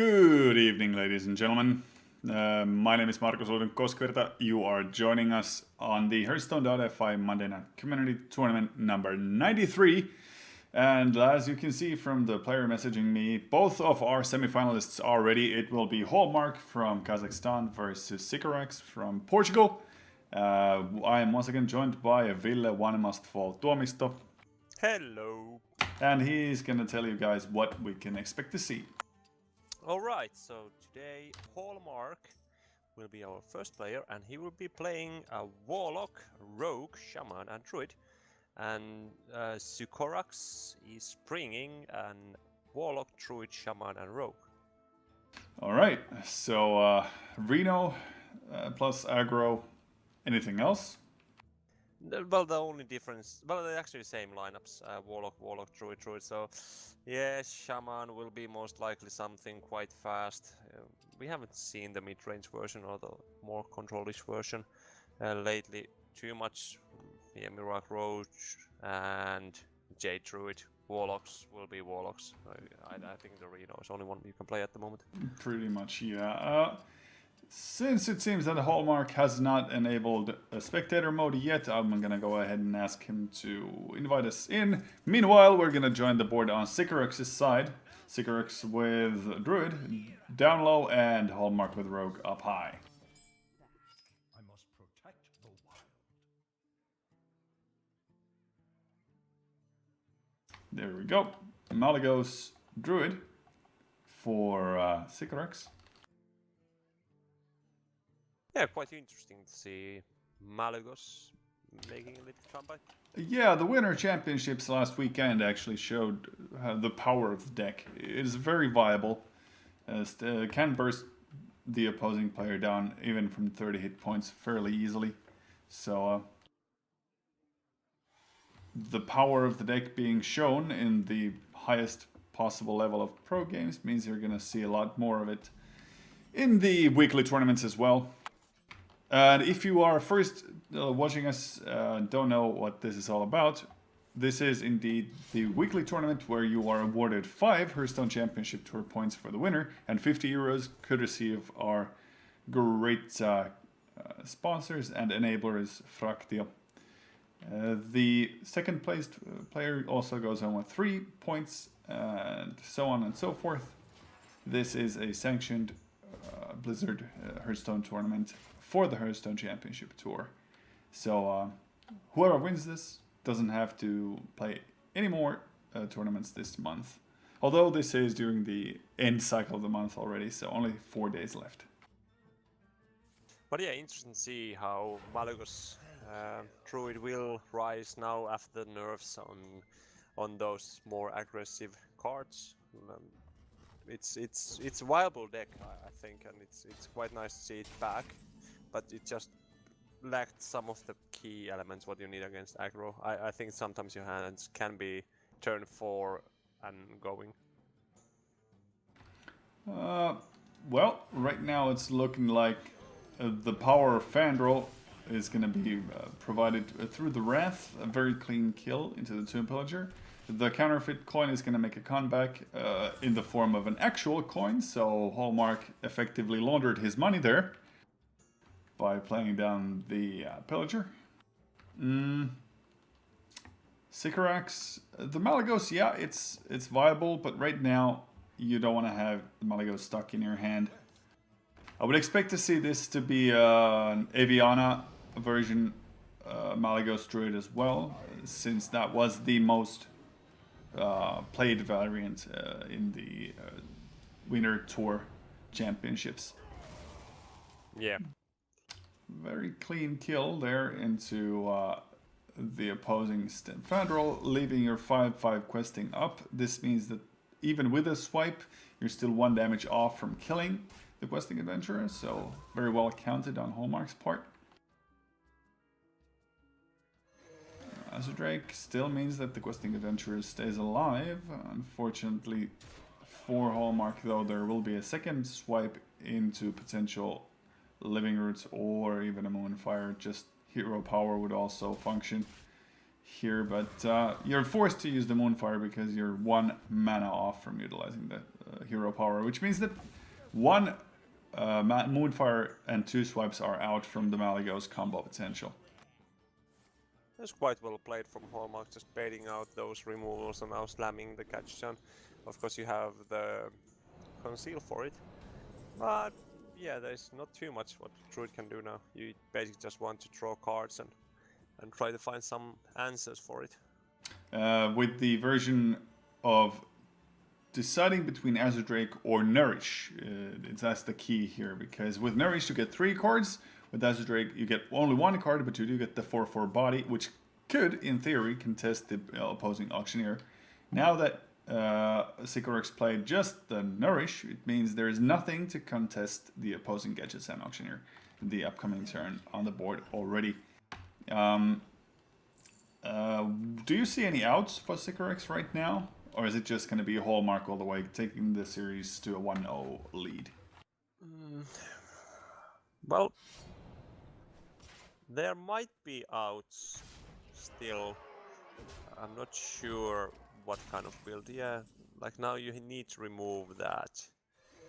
Good evening, ladies and gentlemen. My name is Markus, Olodyn, Koskivirta. You are joining us on the Hearthstone.fi Monday Night Community Tournament number 93. And as you can see from the player messaging me, both of our semifinalists are ready. It will be Hallmark from Kazakhstan versus Sycorax from Portugal. I am once again joined by Ville, one must fall Tuomisto. Hello. And he's gonna tell you guys what we can expect to see. Alright, so today Hallmark will be our first player and he will be playing a Warlock, Rogue, Shaman and Druid. And Sycorax is bringing an Warlock, Druid, Shaman and Rogue. Alright, so Reno plus aggro, anything else? Well, the only difference, well, they're actually the same lineups, Warlock, Druid, so yeah, Shaman will be most likely something quite fast. We haven't seen the mid-range version or the more control-ish version lately too much. Yeah, Miracle Roach and Jade Druid. Warlocks will be Warlocks. I think the Reno is only one you can play at the moment. Pretty much, yeah. Since it seems that Hallmark has not enabled a spectator mode yet, I'm gonna go ahead and ask him to invite us in. Meanwhile, we're gonna join the board on Sycorax's side. Sycorax with Druid down low and Hallmark with Rogue up high. I must protect the wild. There we go. Malygos Druid for Sycorax. Yeah, quite interesting to see Malygos making a little comeback. Yeah, the Winter Championships last weekend actually showed the power of the deck. It is very viable. Can burst the opposing player down even from 30 hit points fairly easily. So the power of the deck being shown in the highest possible level of pro games means you're going to see a lot more of it in the weekly tournaments as well. And if you are first watching us, don't know what this is all about, this is indeed the weekly tournament where you are awarded 5 Hearthstone Championship Tour points for the winner and 50 euros courtesy of our great sponsors and enablers, Fraktio. The second placed player also goes home with 3 points and so on and so forth. This is a sanctioned Blizzard Hearthstone tournament for the Hearthstone Championship Tour. So whoever wins this doesn't have to play any more tournaments this month. Although this is during the end cycle of the month already, so only 4 days left. But yeah, interesting to see how Malygos Druid will rise now after the nerfs on those more aggressive cards. It's a viable deck, I think, and it's quite nice to see it back. But it just lacked some of the key elements what you need against aggro. I think sometimes your hands can be turn 4 and going. Well, right now it's looking like the power of Fandral is going to be provided through the Wrath, a very clean kill into the Tomb Pillager. The counterfeit coin is going to make a comeback in the form of an actual coin, so Hallmark effectively laundered his money there by playing down the Pillager. Sycorax, the Malygos, yeah, it's viable, but right now you don't want to have the Malygos stuck in your hand. I would expect to see this to be an Aviana version Malygos Druid as well, since that was the most played variant in the Winter Tour Championships. Yeah. Very clean kill there into the opposing Fandral, leaving your 5/5 questing up. This means that even with a swipe, you're still 1 damage off from killing the questing adventurer, so very well counted on Hallmark's part. Drake still means that the questing adventurer stays alive. Unfortunately for Hallmark, though, there will be a second swipe into potential Living Roots or even a Moonfire. Just hero power would also function here, but you're forced to use the Moonfire because you're 1 mana off from utilizing the hero power, which means that 1 Moonfire and 2 swipes are out from the Malygos combo potential. That's quite well played from Hallmark, just baiting out those removals and now slamming the Catch-Chan. Of course you have the Conceal for it, but yeah, there's not too much what Druid can do now. You basically just want to draw cards and try to find some answers for it. With the version of deciding between Azure Drake or Nourish, that's the key here, because with Nourish you get 3 cards, with Azure Drake you get only 1 card, but you do get the 4/4 body, which could, in theory, contest the opposing Auctioneer. Now that Sycorax played just the Nourish, it means there is nothing to contest the opposing Gadgets and Auctioneer in the upcoming turn on the board already. Do you see any outs for Sycorax right now? Or is it just going to be a Hallmark all the way, taking the series to a 1-0 lead? Well, there might be outs still. I'm not sure what kind of build. Yeah, like now you need to remove that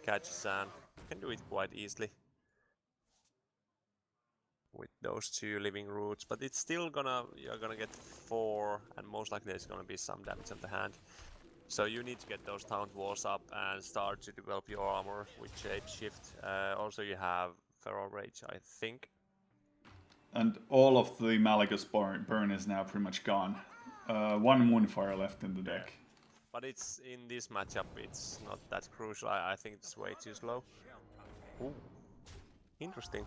Catch-San. You can do it quite easily with those 2 living roots, but it's still you're gonna get 4, and most likely there's gonna be some damage on the hand. So you need to get those Taunt Walls up and start to develop your armor with Shapeshift. Also you have Feral Rage, I think. And all of the Malygos burn is now pretty much gone. 1 Moonfire left in the deck. But it's in this matchup, it's not that crucial. I think it's way too slow. Ooh, interesting.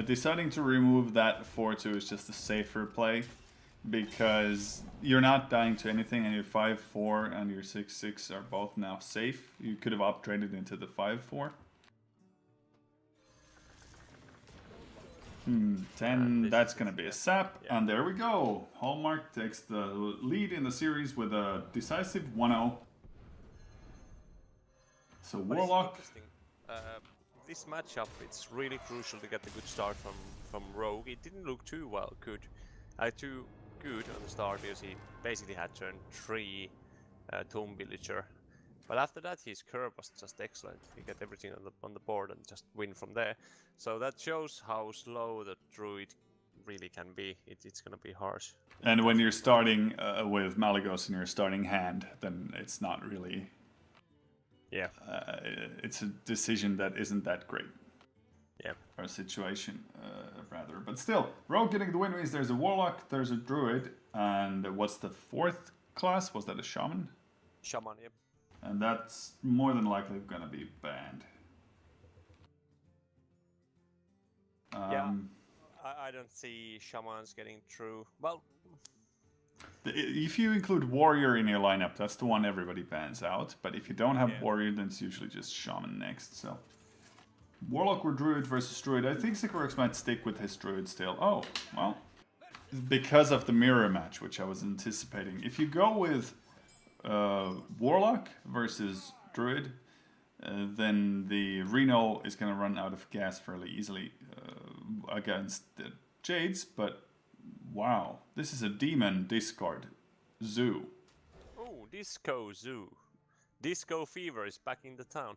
Deciding to remove that 4/2 is just a safer play, because you're not dying to anything, and your 5/4 and your 6/6 are both now safe. You could have upgraded into the 5/4. 10, that's gonna be a sap, yeah. And there we go. Hallmark takes the lead in the series with a decisive 1-0. So But Warlock. it's interesting. This matchup, it's really crucial to get a good start from Rogue. It didn't look too good on the start, because he basically had turn 3 Tomb Villager. But after that, his curve was just excellent. He got everything on the board and just win from there. So that shows how slow the Druid really can be. It's gonna be harsh. And when you're starting with Malygos in your starting hand, then it's not really... Yeah. It's a decision that isn't that great. Yeah. Or a situation, rather. But still, Rogue getting the win means there's a Warlock, there's a Druid, and what's the 4th class? Was that a Shaman? Shaman, yeah. And that's more than likely gonna be banned. Yeah, I don't see Shamans getting through. Well, if you include Warrior in your lineup, that's the one everybody bans out. But if you don't have Warrior, then it's usually just Shaman next. So Warlock or Druid versus Druid. I think Sycorax might stick with his Druid still. Oh, well, because of the mirror match, which I was anticipating. If you go with Warlock versus Druid, then the Reno is going to run out of gas fairly easily against the Jades, but wow, this is a demon discard zoo. oh, Disco Zoo. Disco Fever is back in the town.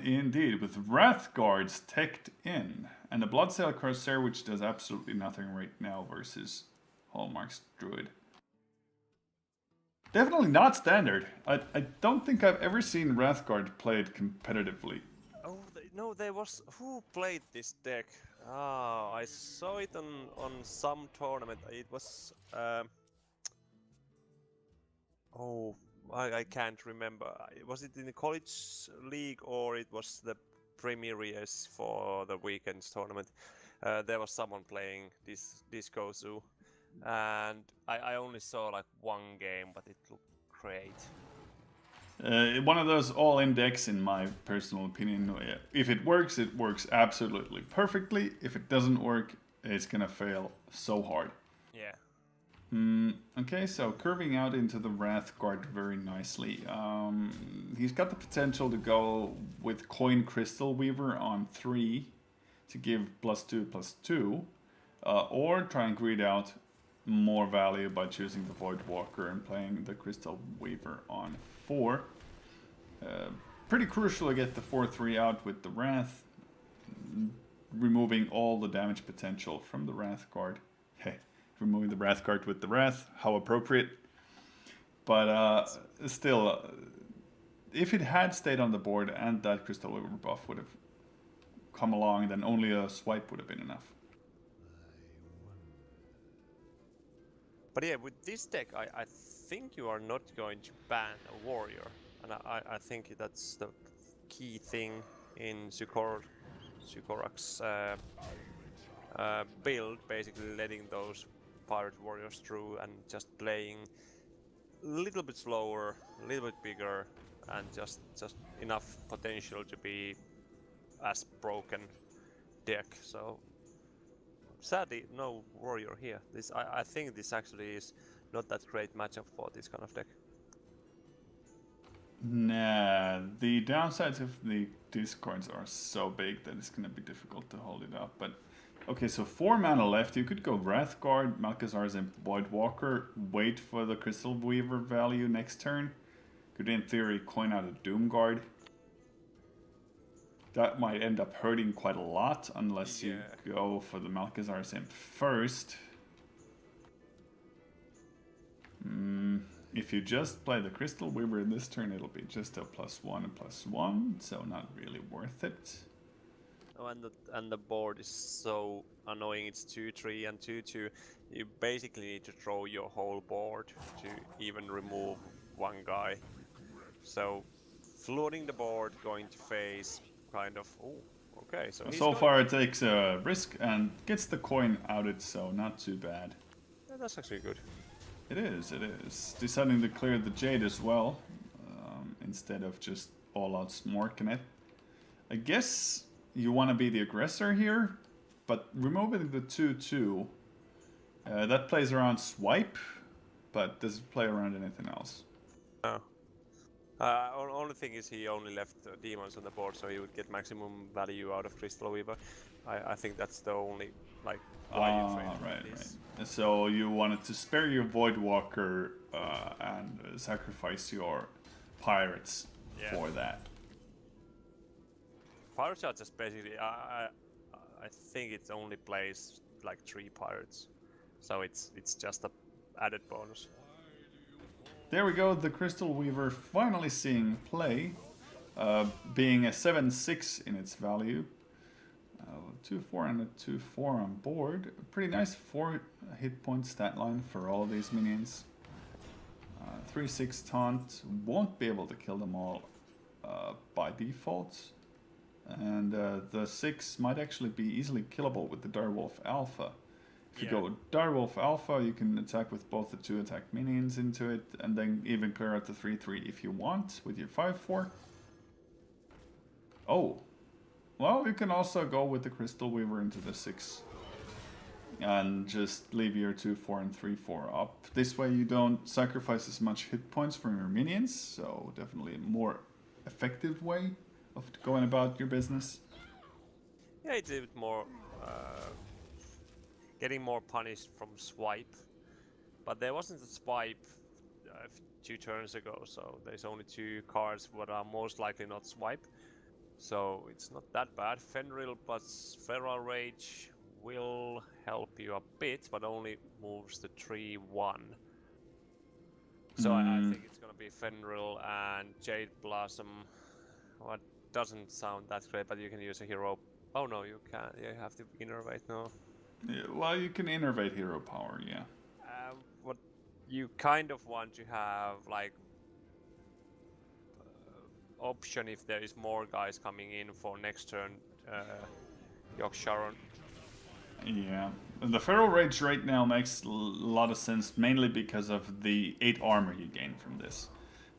Indeed, with Wrath Guards teched in, and a Bloodsail Corsair, which does absolutely nothing right now versus Hallmark's Druid. Definitely not standard. I don't think I've ever seen Wrathguard played competitively. Oh, no, there was... Who played this deck? Ah, I saw it on some tournament. It was... oh, I can't remember. Was it in the college league, or it was the premieres for the weekends tournament? There was someone playing this Disco Zoo. And I only saw like 1 game, but it looked great. One of those all-in decks, in my personal opinion. If it works absolutely perfectly. If it doesn't work, it's gonna fail so hard. Yeah. Okay, so curving out into the Wrathguard very nicely. He's got the potential to go with Coin Crystal Weaver on 3 to give +2/+2, or try and greed out more value by choosing the Void Walker and playing the Crystal Weaver on 4. Pretty crucial to get the 4-3 out with the Wrath, removing all the damage potential from the Wrath card. Hey, removing the Wrath card with the Wrath, how appropriate. But still, if it had stayed on the board and that Crystal Weaver buff would have come along, then only a swipe would have been enough. But yeah, with this deck, I think you are not going to ban a warrior. And I think that's the key thing in Sukorak's build, basically letting those pirate warriors through and just playing a little bit slower, a little bit bigger, and just enough potential to be as broken deck. So sadly, no warrior here. I think this actually is not that great matchup for this kind of deck. Nah, the downsides of these cards are so big that it's gonna be difficult to hold it up. But okay, so 4 mana left. You could go Wrathguard, Malchezaar's and Void Walker, wait for the Crystal Weaver value next turn. Could in theory coin out a Doomguard. That might end up hurting quite a lot unless you go for the Malchezaar's Imp first. If you just play the Crystal Weaver this turn, it'll be just a +1 and +1, so not really worth it. Oh, and the board is so annoying. It's 2-3 and 2-2. You basically need to throw your whole board to even remove one guy. So floating the board, going to face, kind of. Oh, okay. So far it takes a risk and gets the coin outed, so not too bad. Yeah, that's actually good. It is, it is. Deciding to clear the Jade as well, instead of just all-out smorking it. I guess you want to be the aggressor here, but removing the 2-2, that plays around swipe, but does it play around anything else? No. Only thing is he only left demons on the board, so he would get maximum value out of Crystal Weaver. I think that's the only, like, why you trade this. Right. So you wanted to spare your Void Walker and sacrifice your pirates for that. Pirates are just basically, I think it only plays like 3 pirates, so it's just a added bonus. There we go, the Crystal Weaver finally seeing play, being a 7-6 in its value. 2-4 and a 2-4 on board. Pretty nice 4 hit point stat line for all of these minions. 3-6 taunt, won't be able to kill them all by default. And the 6 might actually be easily killable with the Direwolf Alpha. If you go Direwolf Alpha, you can attack with both the 2 attack minions into it, and then even clear out the 3-3 if you want with your 5-4. Oh. Well, you can also go with the Crystal Weaver into the 6 and just leave your 2-4 and 3-4 up. This way you don't sacrifice as much hit points from your minions, so definitely a more effective way of going about your business. Yeah, it's a bit more getting more punished from swipe, but there wasn't a swipe 2 turns ago, so there's only 2 cards that are most likely not swipe. So it's not that bad. Fenrir plus Feral Rage will help you a bit, but only moves the 3-1. So I think it's gonna be Fenrir and Jade Blossom. What doesn't sound that great, but you can use a hero. Oh no, you can't. You have to innervate. No. Yeah, well, you can innervate hero power, yeah. What you kind of want to have, like, option if there is more guys coming in for next turn, Yok Sharon. Yeah, the Feral Rage right now makes a lot of sense, mainly because of the 8 armor you gain from this.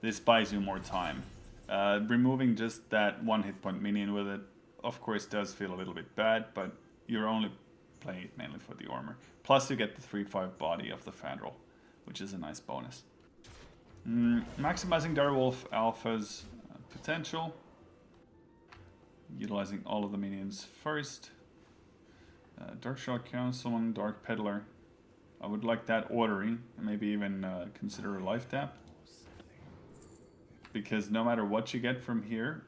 This buys you more time. Removing just that 1 hit point minion with it, of course, does feel a little bit bad, but you're only playing it mainly for the armor. Plus you get the 3-5 body of the Fandral, which is a nice bonus. Maximizing Direwolf Alpha's potential. Utilizing all of the minions first. Dark Shot Councilman, Dark Peddler. I would like that ordering, and maybe even consider a life tap. Because no matter what you get from here...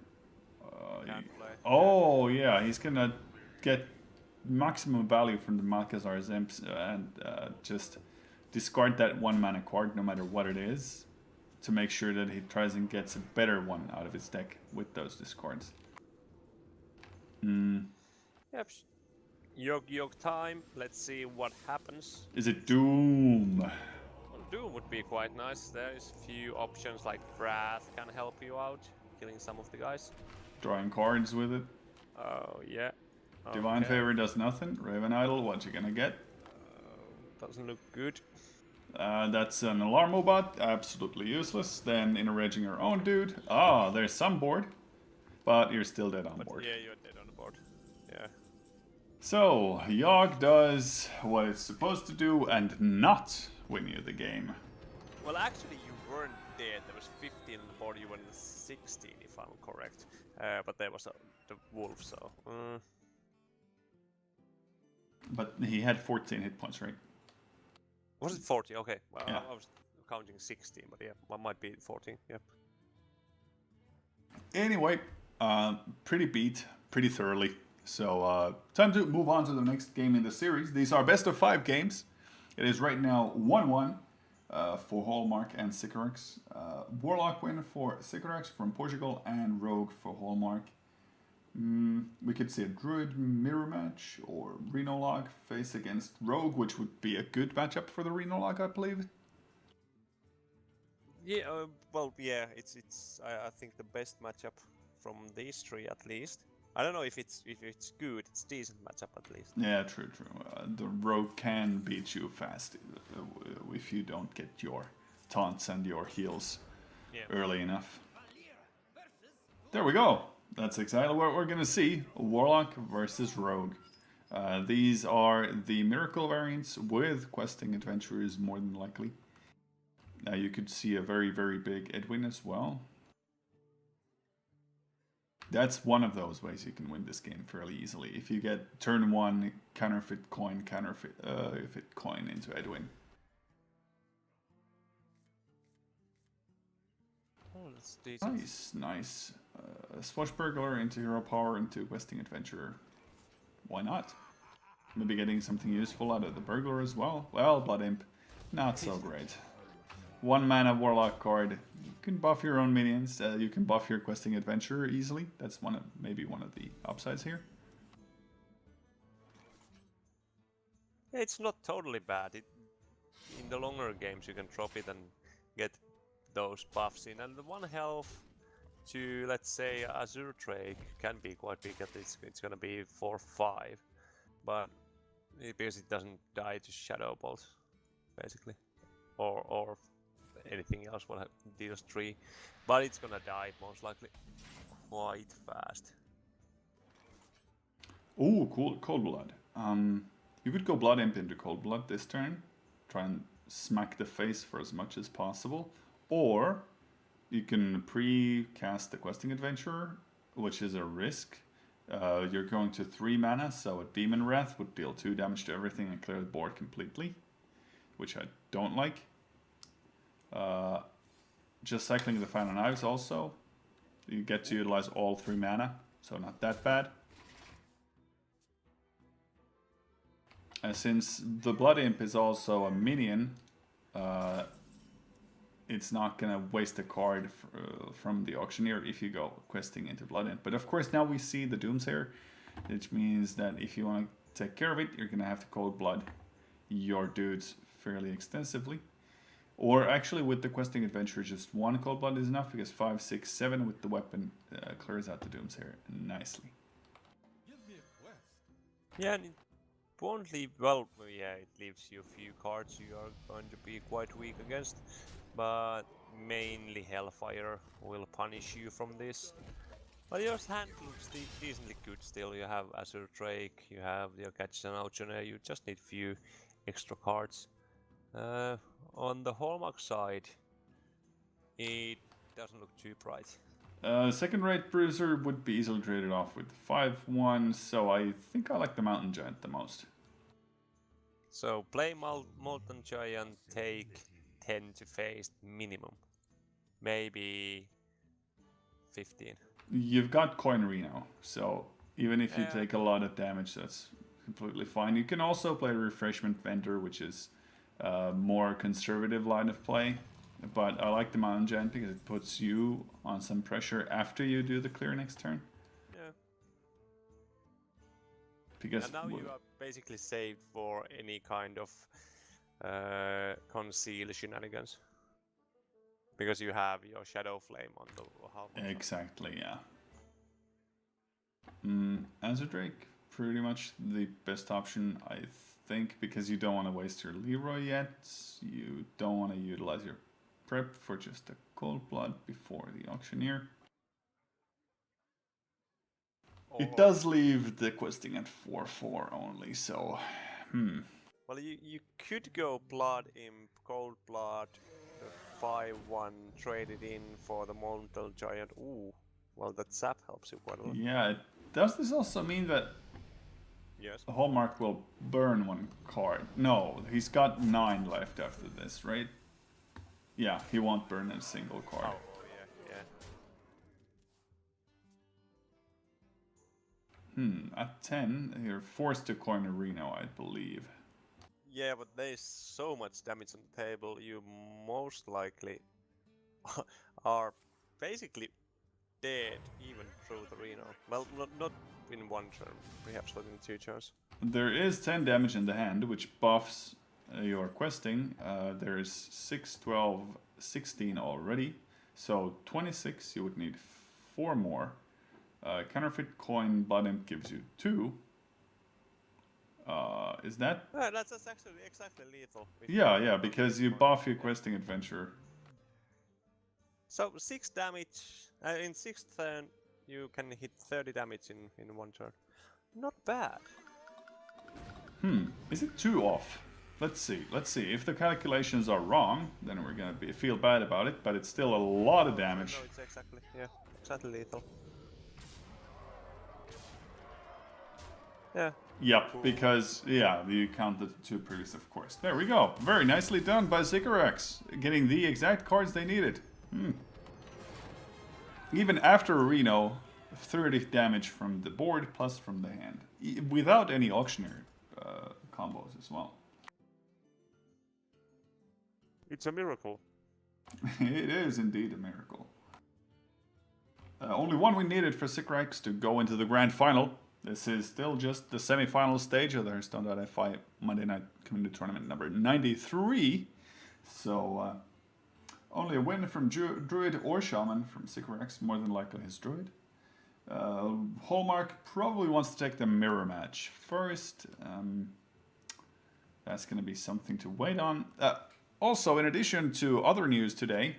oh, yeah, he's gonna get maximum value from the Malkazar's imps and just discard that 1 mana card no matter what it is to make sure that he tries and gets a better one out of his deck with those discards. Yep. Yog time. Let's see what happens. Is it Doom? Well, Doom would be quite nice. There is few options like Wrath can help you out, killing some of the guys. Drawing cards with it. Oh, yeah. Divine Favor does nothing. Raven Idol, what you gonna get? Doesn't look good. That's an Alarmo bot, absolutely useless. Then enraging your own dude. Ah, there's some board, but you're still dead on board. Yeah, you're dead on the board. Yeah. So, Yogg does what it's supposed to do and not win you the game. Well, actually, you weren't dead. There was 15 on the board. You were in 16, if I'm correct. But there was the wolf, so. But he had 14 hit points, right? Was it 40? Okay. Well, Yeah. I was counting 16, but yeah, one might be 14. Yeah. Anyway, pretty beat, pretty thoroughly. So, time to move on to the next game in the series. These are best of 5 games. It is right now 1-1 for Hallmark and Sycorax. Warlock win for Sycorax from Portugal and Rogue for Hallmark. We could see a Druid mirror match or Rhinolog face against Rogue, which would be a good matchup for the Rhinolog, I believe. Yeah, well, yeah, it's I think the best matchup from these 3 at least. I don't know if it's good. It's decent matchup at least. Yeah, true. The Rogue can beat you fast if you don't get your taunts and your heals early enough. There we go. That's exactly what we're gonna see. Warlock versus Rogue. These are the Miracle variants with Questing Adventurers more than likely. You could see a very, very big Edwin as well. That's one of those ways you can win this game fairly easily. If you get turn 1 counterfeit coin into Edwin. Oh, that's decent. Nice. Swashbuckler into Hero Power into Questing Adventurer. Why not? Maybe getting something useful out of the Burglar as well. Well, Blood Imp, not so great. 1 mana Warlock card. You can buff your own minions. You can buff your Questing Adventurer easily. That's maybe one of the upsides here. It's not totally bad. In the longer games, you can drop it and get those buffs in. And the 1 health to, let's say, Azure Drake can be quite big. At least it's gonna be 4-5, but because it doesn't die to Shadow Bolt, basically, or anything else what deals 3, but it's gonna die most likely quite fast. Ooh, cool, Cold Blood. You could go Blood Imp into Cold Blood this turn, try and smack the face for as much as possible, or you can pre-cast the Questing Adventurer, which is a risk. You're going to 3 mana, so a Demon Wrath would deal 2 damage to everything and clear the board completely, which I don't like. Just cycling the Final Knives also. You get to utilize all 3 mana, so not that bad. Since the Blood Imp is also a minion, it's not gonna waste a card from the Auctioneer if you go questing into Blood Imp. But of course now we see the Doomsayer, which means that if you want to take care of it, you're gonna have to Cold Blood your dudes fairly extensively. Or actually with the Questing Adventure, just 1 Cold Blood is enough, because 5, 6, 7 with the weapon clears out the Doomsayer nicely. Yeah, and it won't leave, well, yeah, it leaves you a few cards you are going to be quite weak against, but mainly Hellfire will punish you from this. But your hand looks decently good still. You have Azure Drake, you have your Catch and Auctioneer, you just need few extra cards. On the Hallmark side, it doesn't look too bright. Second-rate Bruiser would be easily traded off with 5-1, so I think I like the Mountain Giant the most. So play Molten Giant, take 10 to face minimum. Maybe 15. You've got Coin Reno, so even if you Yeah. take a lot of damage, that's completely fine. You can also play Refreshment Vendor, which is a more conservative line of play. But I like the Mountain Giant because it puts you on some pressure after you do the clear next turn. Yeah. Because And now you are basically saved for any kind of conceal shenanigans. Because you have your Shadow Flame on the half. Exactly, yeah. Azure Drake, pretty much the best option, I think, because you don't want to waste your Leroy yet. You don't want to utilize your prep for just a Cold Blood before the Auctioneer. It does leave the questing at 4/4 only, so Well, you could go Blood Imp, Cold Blood, 5/1, trade it in for the Molten Giant. Ooh, well, that sap helps you quite a lot. yeah. Does this also mean that Yes. Hallmark will burn one card? No, he's got 9 left after this, right? Yeah, he won't burn a single card. Oh yeah. At 10, you're forced to coin a Reno, I believe. Yeah, but there's so much damage on the table, you most likely are basically dead even through the Reno. Well, not in one turn, perhaps not in 2 turns. There is 10 damage in the hand, which buffs your questing. There is 6, 12, 16 already. So 26, you would need 4 more. Counterfeit Coin Blood Imp gives you 2. Is that? That's actually exactly lethal. Yeah, because you buff your questing adventure. So 6 damage, in 6th turn you can hit 30 damage in 1 turn. Not bad. Is it 2 off? Let's see. If the calculations are wrong, then we're gonna feel bad about it, but it's still a lot of damage. No, it's exactly lethal. Yeah. Yep, Cool. because, yeah, you count the 2 previous, of course. There we go. Very nicely done by Sycorax, getting the exact cards they needed. Even after a Reno, 30 damage from the board plus from the hand, without any Auctioneer combos as well. It's a miracle. It is indeed a miracle. Only one we needed for Sycorax to go into the grand final. This is still just the semi-final stage of the Hearthstone.fi Monday Night Community Tournament number 93. So, only a win from Druid or Shaman from Sycorax, more than likely his Druid. Hallmark probably wants to take the mirror match first. That's going to be something to wait on. Also, in addition to other news today,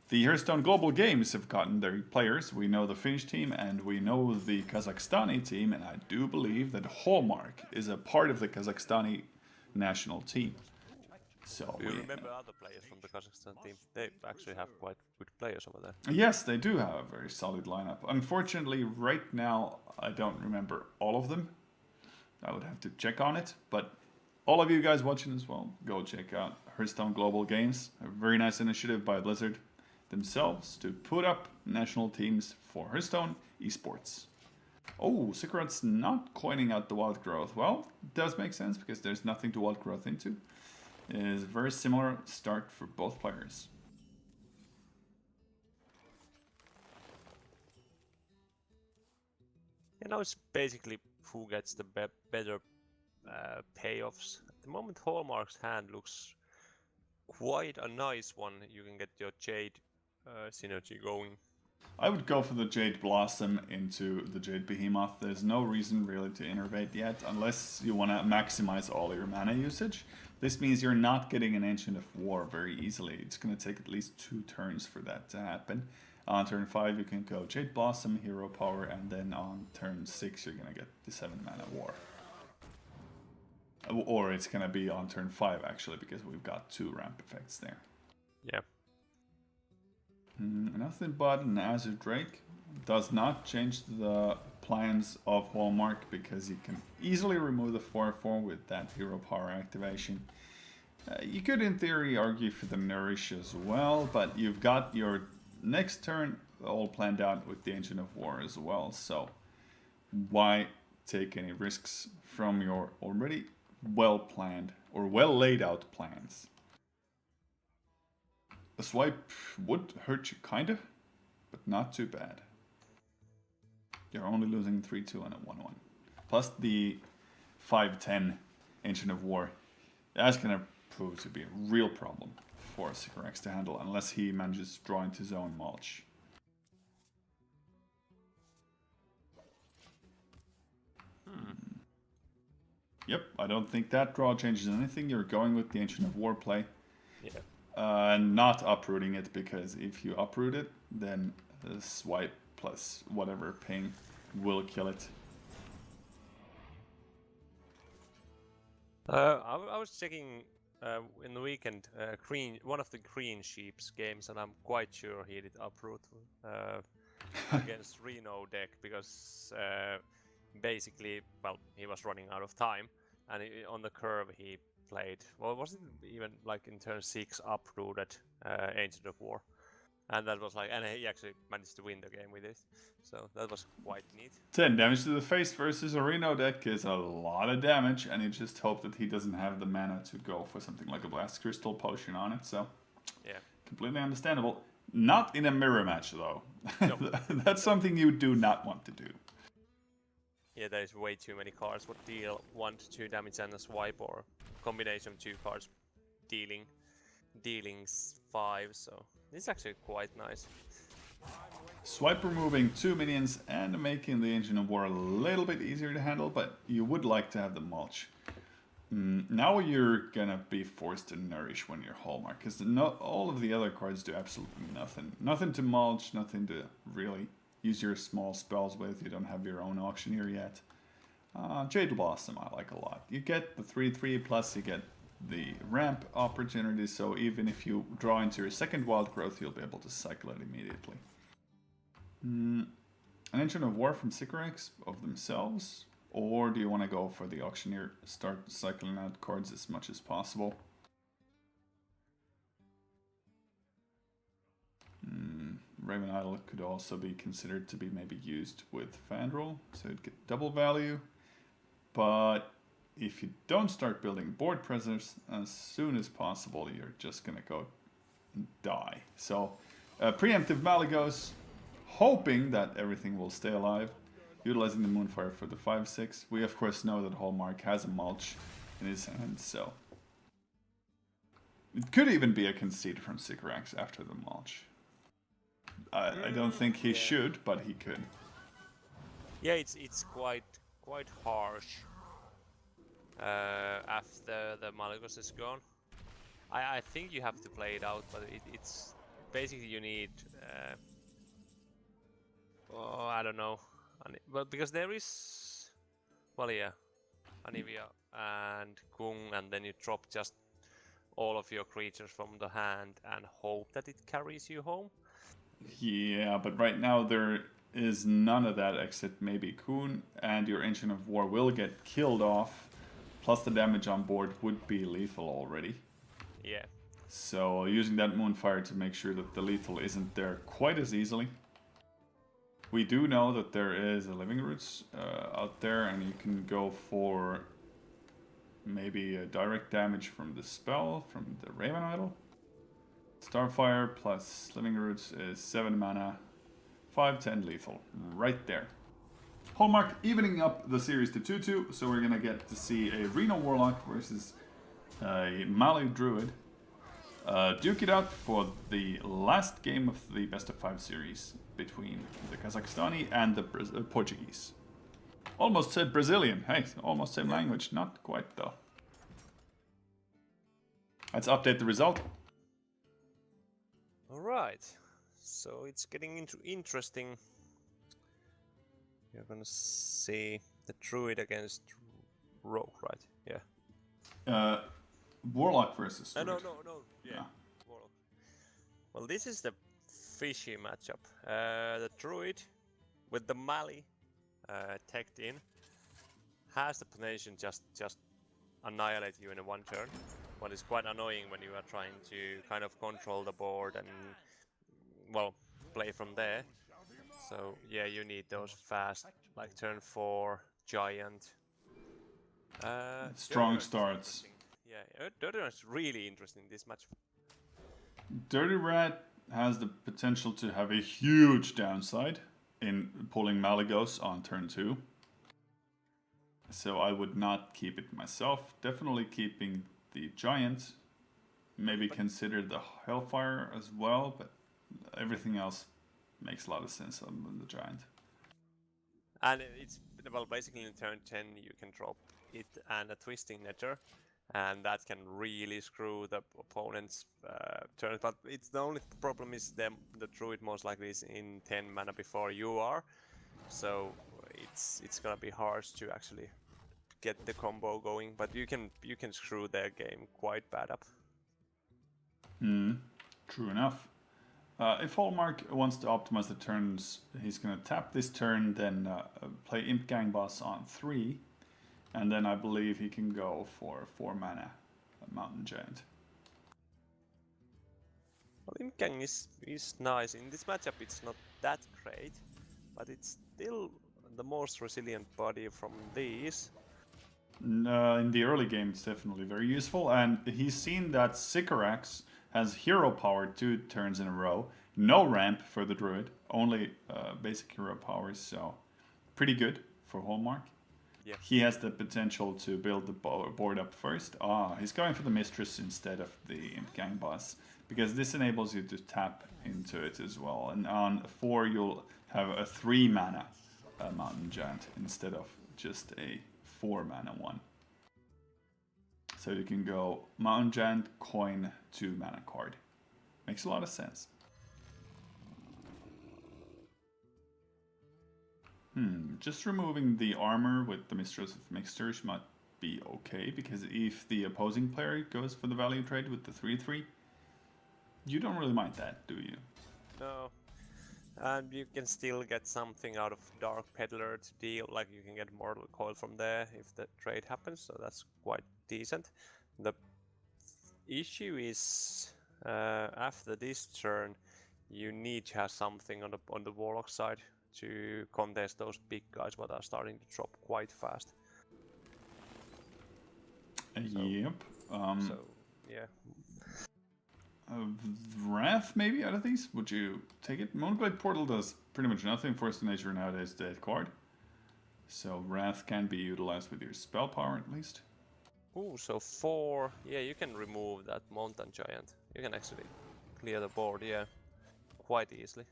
the Hearthstone Global Games have gotten their players. We know the Finnish team and we know the Kazakhstani team, and I do believe that Hallmark is a part of the Kazakhstani national team. So Do you remember other players from the Kazakhstan team? They actually have quite good players over there. Yes, they do have a very solid lineup. Unfortunately, right now, I don't remember all of them. I would have to check on it, but all of you guys watching as well, go check out Hearthstone Global Games. A very nice initiative by Blizzard themselves to put up national teams for Hearthstone esports. Oh, Sycorax not coining out the wild growth. Well, it does make sense because there's nothing to wild growth into. It is a very similar start for both players. You know, it's basically who gets the better payoffs. At the moment, Hallmark's hand looks quite a nice one. You can get your Jade synergy going. I would go for the Jade Blossom into the Jade Behemoth. There's no reason really to innervate yet, unless you want to maximize all your mana usage. This means you're not getting an Ancient of War very easily. It's going to take at least 2 turns for that to happen. On turn 5 you can go Jade Blossom, Hero Power, and then on turn 6 you're going to get the 7 mana War. Or it's going to be on turn 5 actually, because we've got 2 ramp effects there. Yeah. Nothing but an Azure Drake. Does not change the plans of Hallmark because you can easily remove the 4/4 with that hero power activation. You could in theory argue for the Nourish as well, but you've got your next turn all planned out with the Ancient of War as well, so why take any risks from your already well planned or well laid out plans? A swipe would hurt you kinda, but not too bad. You're only losing 3/2 and a 1/1. Plus the 5/10 Ancient of War. That's gonna prove to be a real problem for Sycorax to handle unless he manages to draw into his own mulch. Yep, I don't think that draw changes anything. You're going with the Ancient of War play. Yeah. And not uprooting it, because if you uproot it, then the swipe plus whatever ping will kill it. I was checking in the weekend one of the Green Sheep's games, and I'm quite sure he did uproot against Reno deck because basically, well, he was running out of time, and on the curve he played. Well, was it even like in turn 6 uprooted Ancient of War, and that was like, and he actually managed to win the game with it. So that was quite neat. 10 damage to the face versus a Reno deck is a lot of damage, and you just hope that he doesn't have the mana to go for something like a Blast Crystal Potion on it, so yeah, completely understandable. Not in a mirror match though. No. That's something you do not want to do. Yeah, there's way too many cards what deal 1 to 2 damage and a swipe, or combination of 2 cards dealing 5, so it's actually quite nice. Swipe removing 2 minions and making the Ancient of War a little bit easier to handle, but you would like to have the mulch. Now you're gonna be forced to Nourish when you're Hallmark, because all of the other cards do absolutely nothing. Nothing to mulch, nothing to really use your small spells with. You don't have your own Auctioneer yet. Jade Blossom I like a lot. You get the 3/3 plus you get the ramp opportunity, so even if you draw into your second Wild Growth, you'll be able to cycle it immediately. An Ancient of War from Sycorax of themselves, or do you want to go for the Auctioneer, start cycling out cards as much as possible? Raven Idol could also be considered to be maybe used with Fandral, so it'd get double value. But if you don't start building board presence as soon as possible, you're just gonna go and die. So preemptive Malygos, hoping that everything will stay alive, utilizing the Moonfire for the 5/6. We of course know that Hallmark has a mulch in his hand, so it could even be a concede from Sycorax after the mulch. I don't think he should, but he could. Yeah, it's quite harsh after the Malygos is gone. I think you have to play it out, but it's basically you need I don't know, well, because there is, well, yeah, Anivia and Kung, and then you drop just all of your creatures from the hand and hope that it carries you home. Yeah, but right now there is none of that except maybe Kun, and your Ancient of War will get killed off, plus the damage on board would be lethal already. Yeah. So using that Moonfire to make sure that the lethal isn't there quite as easily. We do know that there is a Living Roots out there, and you can go for maybe a direct damage from the spell, from the Raven Idol. Starfire plus Living Roots is 7 mana, 5/10 lethal, right there. Hallmark evening up the series to 2/2, so we're gonna get to see a Reno Warlock versus a Mali Druid. Duke it out for the last game of the best of 5 series between the Kazakhstani and the Portuguese. Almost said Brazilian. Hey, almost same language. Not quite though. Let's update the result. Alright, so it's getting interesting. You're gonna see the Druid against Rogue, right? Yeah. Warlock versus Druid. No. Yeah. Warlock. Well, this is the fishy matchup. The Druid with the Mali teched in, has the potential just annihilate you in a one turn. What is quite annoying when you are trying to kind of control the board and, well, play from there. So yeah, you need those fast, like turn 4 giant. Strong Dirty Rat is starts. interesting. Yeah, Dirty Rat is really interesting this match. Dirty Rat has the potential to have a huge downside in pulling Malygos on turn 2. So I would not keep it myself. Definitely keeping the Giant. Maybe consider the Hellfire as well, but everything else makes a lot of sense on the Giant. And it's, well, basically in turn 10 you can drop it and a Twisting Netter, and that can really screw the opponent's turn. But it's the only problem is the Druid most likely is in 10 mana before you are, so it's gonna be hard to actually get the combo going. But you can screw their game quite bad up. True enough. If Hallmark wants to optimize the turns, he's going to tap this turn, then play Imp Gang Boss on 3, and then I believe he can go for 4 mana Mountain Giant. Well, Imp Gang is nice. In this matchup it's not that great, but it's still the most resilient body from these. In the early game it's definitely very useful, and he's seen that Sycorax has hero power 2 turns in a row. No ramp for the Druid, only basic hero powers, so pretty good for Hallmark. Yeah. He has the potential to build the board up first. He's going for the Mistress instead of the Imp Gang Boss, because this enables you to tap into it as well. And on 4 you'll have a 3 mana Mountain Giant instead of just a 4 mana one. So you can go Mountain Giant, coin, 2 mana card. Makes a lot of sense. Just removing the armor with the Mistress of Mixtures might be okay, because if the opposing player goes for the value trade with the 3/3, you don't really mind that, do you? No. And you can still get something out of Dark Peddler to deal, like you can get Mortal Coil from there if the trade happens, so that's quite decent. The issue is after this turn you need to have something on the Warlock side to contest those big guys what are starting to drop quite fast. Yep. So yeah. Wrath maybe out of these? Would you take it? Moonglade Portal does pretty much nothing. Force the Nature nowadays dead card. So Wrath can be utilized with your spell power at least. Ooh, so 4, yeah, you can remove that Mountain Giant. You can actually clear the board, yeah, quite easily.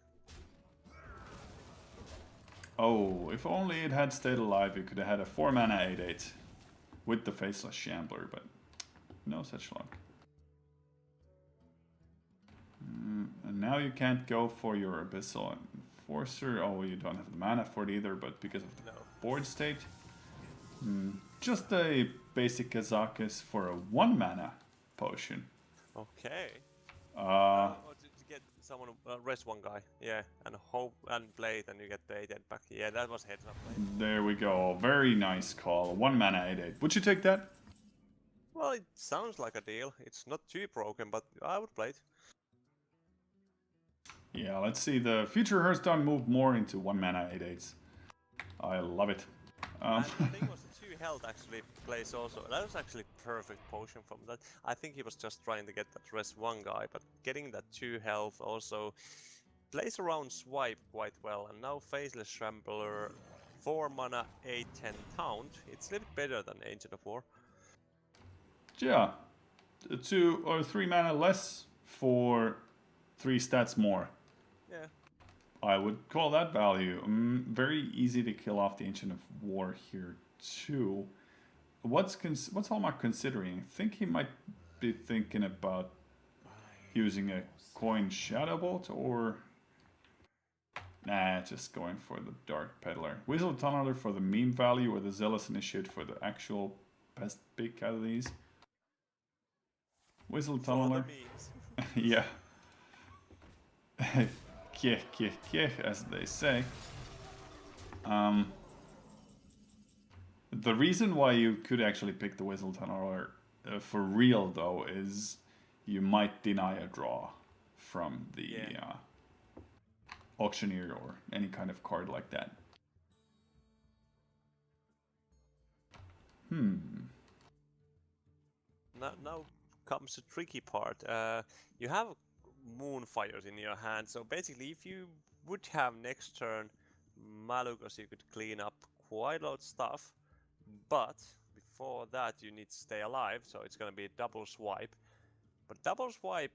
Oh, if only it had stayed alive, you could have had a 4 mana 8/8 with the Faceless Shambler, but no such luck. And now you can't go for your Abyssal Enforcer. Oh, you don't have the mana for it either, but because of the board state. Just a basic Kazakis for a 1 mana potion. Okay. Uh, To get someone rest one guy, yeah, and hope and play it, and you get the 8/8 back. Yeah, that was heads up play. There we go. Very nice call. 1 mana 8/8. Would you take that? Well, it sounds like a deal. It's not too broken, but I would play it. Yeah, let's see. The future Hearthstone moved more into 1 mana 8/8s. I love it. And the thing was, the 2 health actually plays also. That was actually perfect potion from that. I think he was just trying to get that rest one guy, but getting that 2 health also plays around swipe quite well. And now Faceless Shambler, 4 mana, 8/10 taunt. It's a little bit better than Ancient of War. Yeah. 2 or 3 mana less for 3 stats more. Yeah. I would call that value. Very easy to kill off the Ancient of War here too. What's Hallmark considering? I think he might be thinking about using a coin Shadow Bolt, or nah, just going for the Dark Peddler. Whistle Tunneler for the meme value, or the Zealous Initiate for the actual best pick out of these. Whistle Tunneler. Yeah. Kieh, as they say. The reason why you could actually pick the Whistle Tunneler for real, though, is you might deny a draw from the Auctioneer or any kind of card like that. Now comes the tricky part. You have Moonfires in your hand, so basically if you would have next turn Malukos, you could clean up quite a lot of stuff, but before that you need to stay alive, so it's gonna be a double swipe. But double swipe,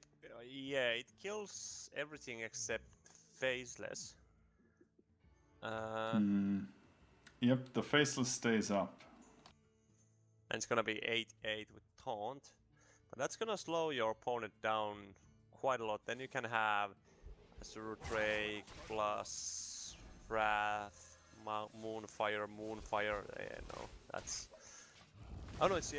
yeah, it kills everything except Faceless. Yep, the Faceless stays up. And it's gonna be 8/8 with Taunt. But that's gonna slow your opponent down quite a lot. Then you can have Azure Drake plus Wrath, Moonfire. Yeah, no, that's... Oh no, it's...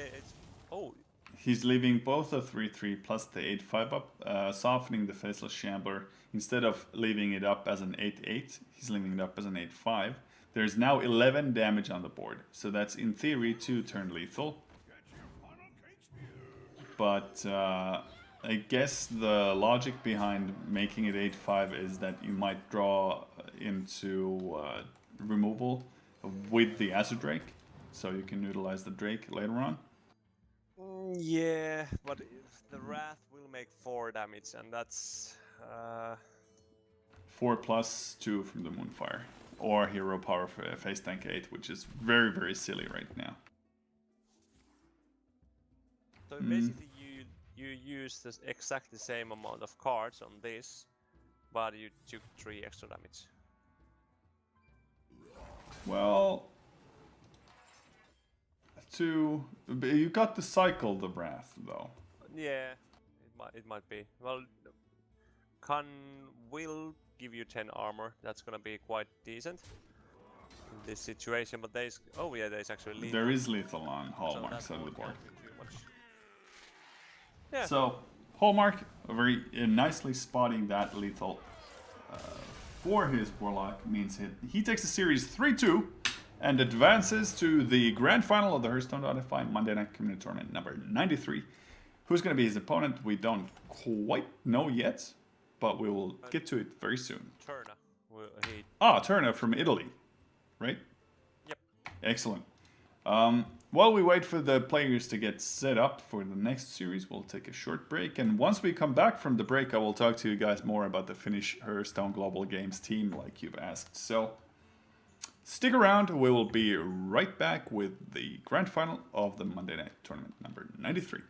Oh! He's leaving both a 3/3 plus the 8/5 up, softening the Faceless Shambler. Instead of leaving it up as an 8/8, he's leaving it up as an 8/5. There's now 11 damage on the board, so that's in theory 2 turn lethal. But I guess the logic behind making it 8/5 is that you might draw into removal with the Azure Drake, so you can utilize the Drake later on. Yeah, but the Wrath will make 4 damage, and that's... 4 plus 2 from the Moonfire. Or Hero Power for Face Tank 8, which is very, very silly right now. So basically you use this exactly the same amount of cards on this, but you took 3 extra damage. Well... You got to cycle the Wrath, though. Yeah, it might be. Well, Khan will give you 10 armor. That's gonna be quite decent in this situation. But there's there's actually lethal. There is lethal on Hallmark side of the board. Yeah. So Hallmark very nicely spotting that lethal for his Warlock means he takes the series 3-2 and advances to the grand final of the Hearthstone.fi Monday Night Community Tournament number 93. Who's going to be his opponent, we don't quite know yet, but we will get to it very soon. Turner. Turner from Italy, right? Yep. Excellent. While we wait for the players to get set up for the next series, we'll take a short break. And once we come back from the break, I will talk to you guys more about the Finnish Hearthstone Global Games team, like you've asked. So stick around. We will be right back with the grand final of the Monday Night Tournament number 93.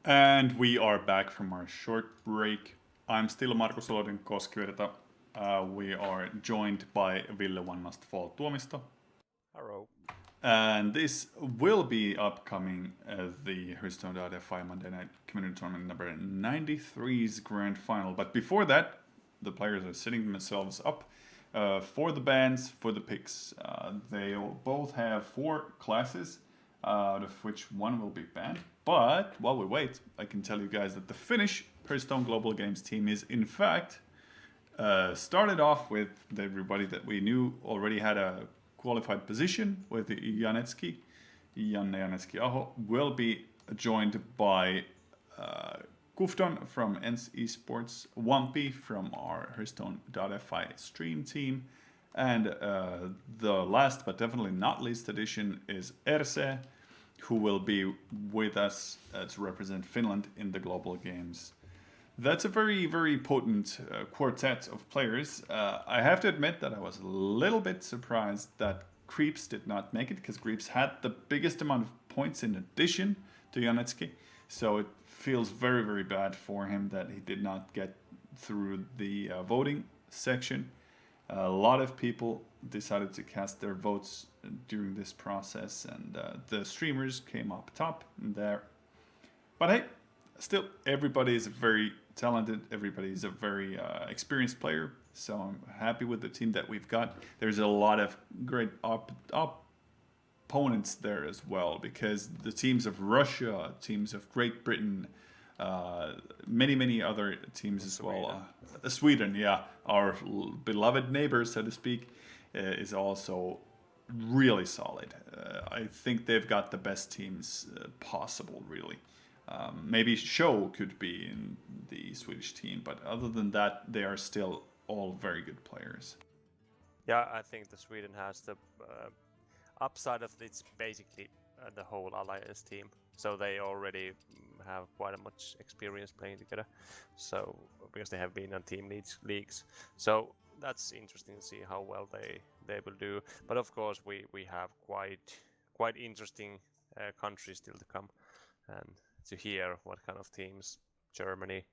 And we are back from our short break. I'm still Markus, Olodyn, Koskivirta. We are joined by Ville One Must Fall Tuomisto. Hello. And this will be upcoming the Hearthstone.fi Monday Night Community Tournament number 93's Grand Final. But before that, the players are setting themselves up for the bans, for the picks. They both have 4 classes, out of which one will be banned. But while we wait, I can tell you guys that the Finnish Hearthstone Global Games team is in fact started off with everybody that we knew already had a qualified position with Janne Janetski-Aho, will be joined by Kufton from ENS Esports, Wampy from our Hearthstone.fi stream team, and the last but definitely not least addition is Erse, who will be with us to represent Finland in the global games. That's a very, very potent quartet of players. I have to admit that I was a little bit surprised that Creeps did not make it, because Creeps had the biggest amount of points in addition to Janetski. So it feels very, very bad for him that he did not get through the voting section. A lot of people decided to cast their votes during this process, and the streamers came up top there. But hey, still, everybody is very talented. Everybody is a very experienced player. So I'm happy with the team that we've got. There's a lot of great opponents there as well, because the teams of Russia, teams of Great Britain, many other teams as well. Sweden, yeah, our beloved neighbor, so to speak, is also really solid. I think they've got the best teams possible, really. Maybe Show could be in the Swedish team, but other than that, they are still all very good players. Yeah, I think the Sweden has the upside of it's basically the whole alliance team. So they already have quite a much experience playing together. So because they have been on team leagues, so that's interesting to see how well they will do. But of course, we have quite interesting countries still to come, and to hear what kind of teams Germany,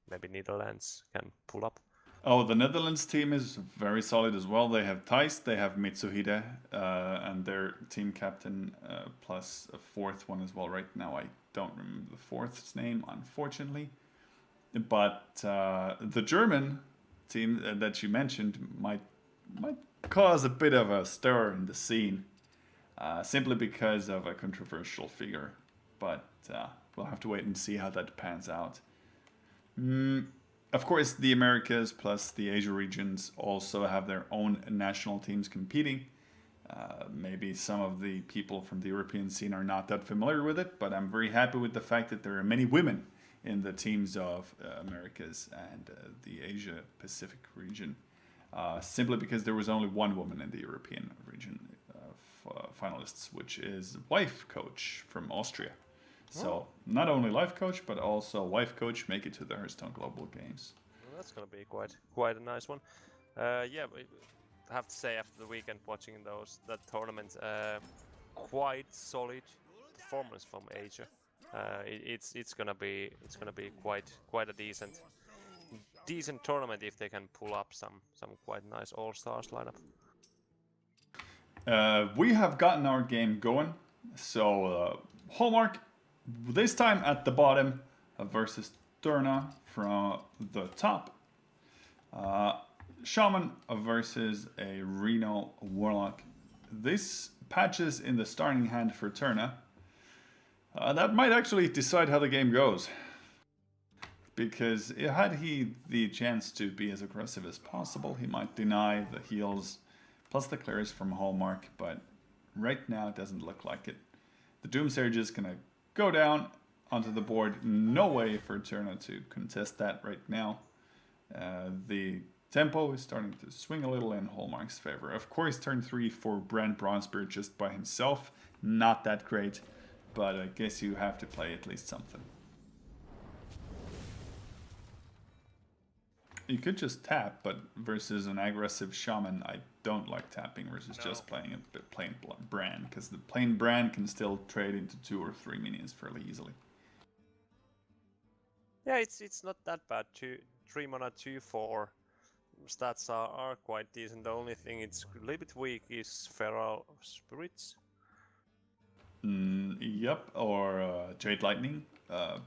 maybe Netherlands can pull up. Oh, the Netherlands team is very solid as well. They have Thijs, they have Mitsuhide, and their team captain, plus a 4th one as well. Right now, I don't remember the 4th's name, unfortunately. But the German team that you mentioned might cause a bit of a stir in the scene, simply because of a controversial figure. But we'll have to wait and see how that pans out. Of course, the Americas plus the Asia regions also have their own national teams competing. Maybe some of the people from the European scene are not that familiar with it, but I'm very happy with the fact that there are many women in the teams of Americas and the Asia Pacific region. Simply because there was only one woman in the European region finalists, which is wife coach from Austria. So not only life coach, but also wife coach make it to the Hearthstone Global Games. Well, that's gonna be quite a nice one. Yeah, but I have to say after the weekend watching that tournament, quite solid performance from Asia. It's gonna be quite a decent tournament if they can pull up some quite nice all-stars lineup. We have gotten our game going. So Hallmark this time at the bottom versus Turna from the top. Shaman versus a Reno Warlock. This patches in the starting hand for Turna. That might actually decide how the game goes. Because had he the chance to be as aggressive as possible, he might deny the heals plus the clears from Hallmark, but right now it doesn't look like it. The Doom Surge is going to go down onto the board. No way for Turna to contest that right now. The tempo is starting to swing a little in Hallmark's favor. Of course, turn 3 for Brand Bronzebeard just by himself, not that great, but I guess you have to play at least something. You could just tap, but versus an aggressive Shaman, I don't like tapping versus just playing a plain Brand, because the plain Brand can still trade into 2 or 3 minions fairly easily. Yeah, it's not that bad. 3 mana, 2/4 stats are quite decent. The only thing it's a little bit weak is Feral Spirits. Yep, or Jade Lightning.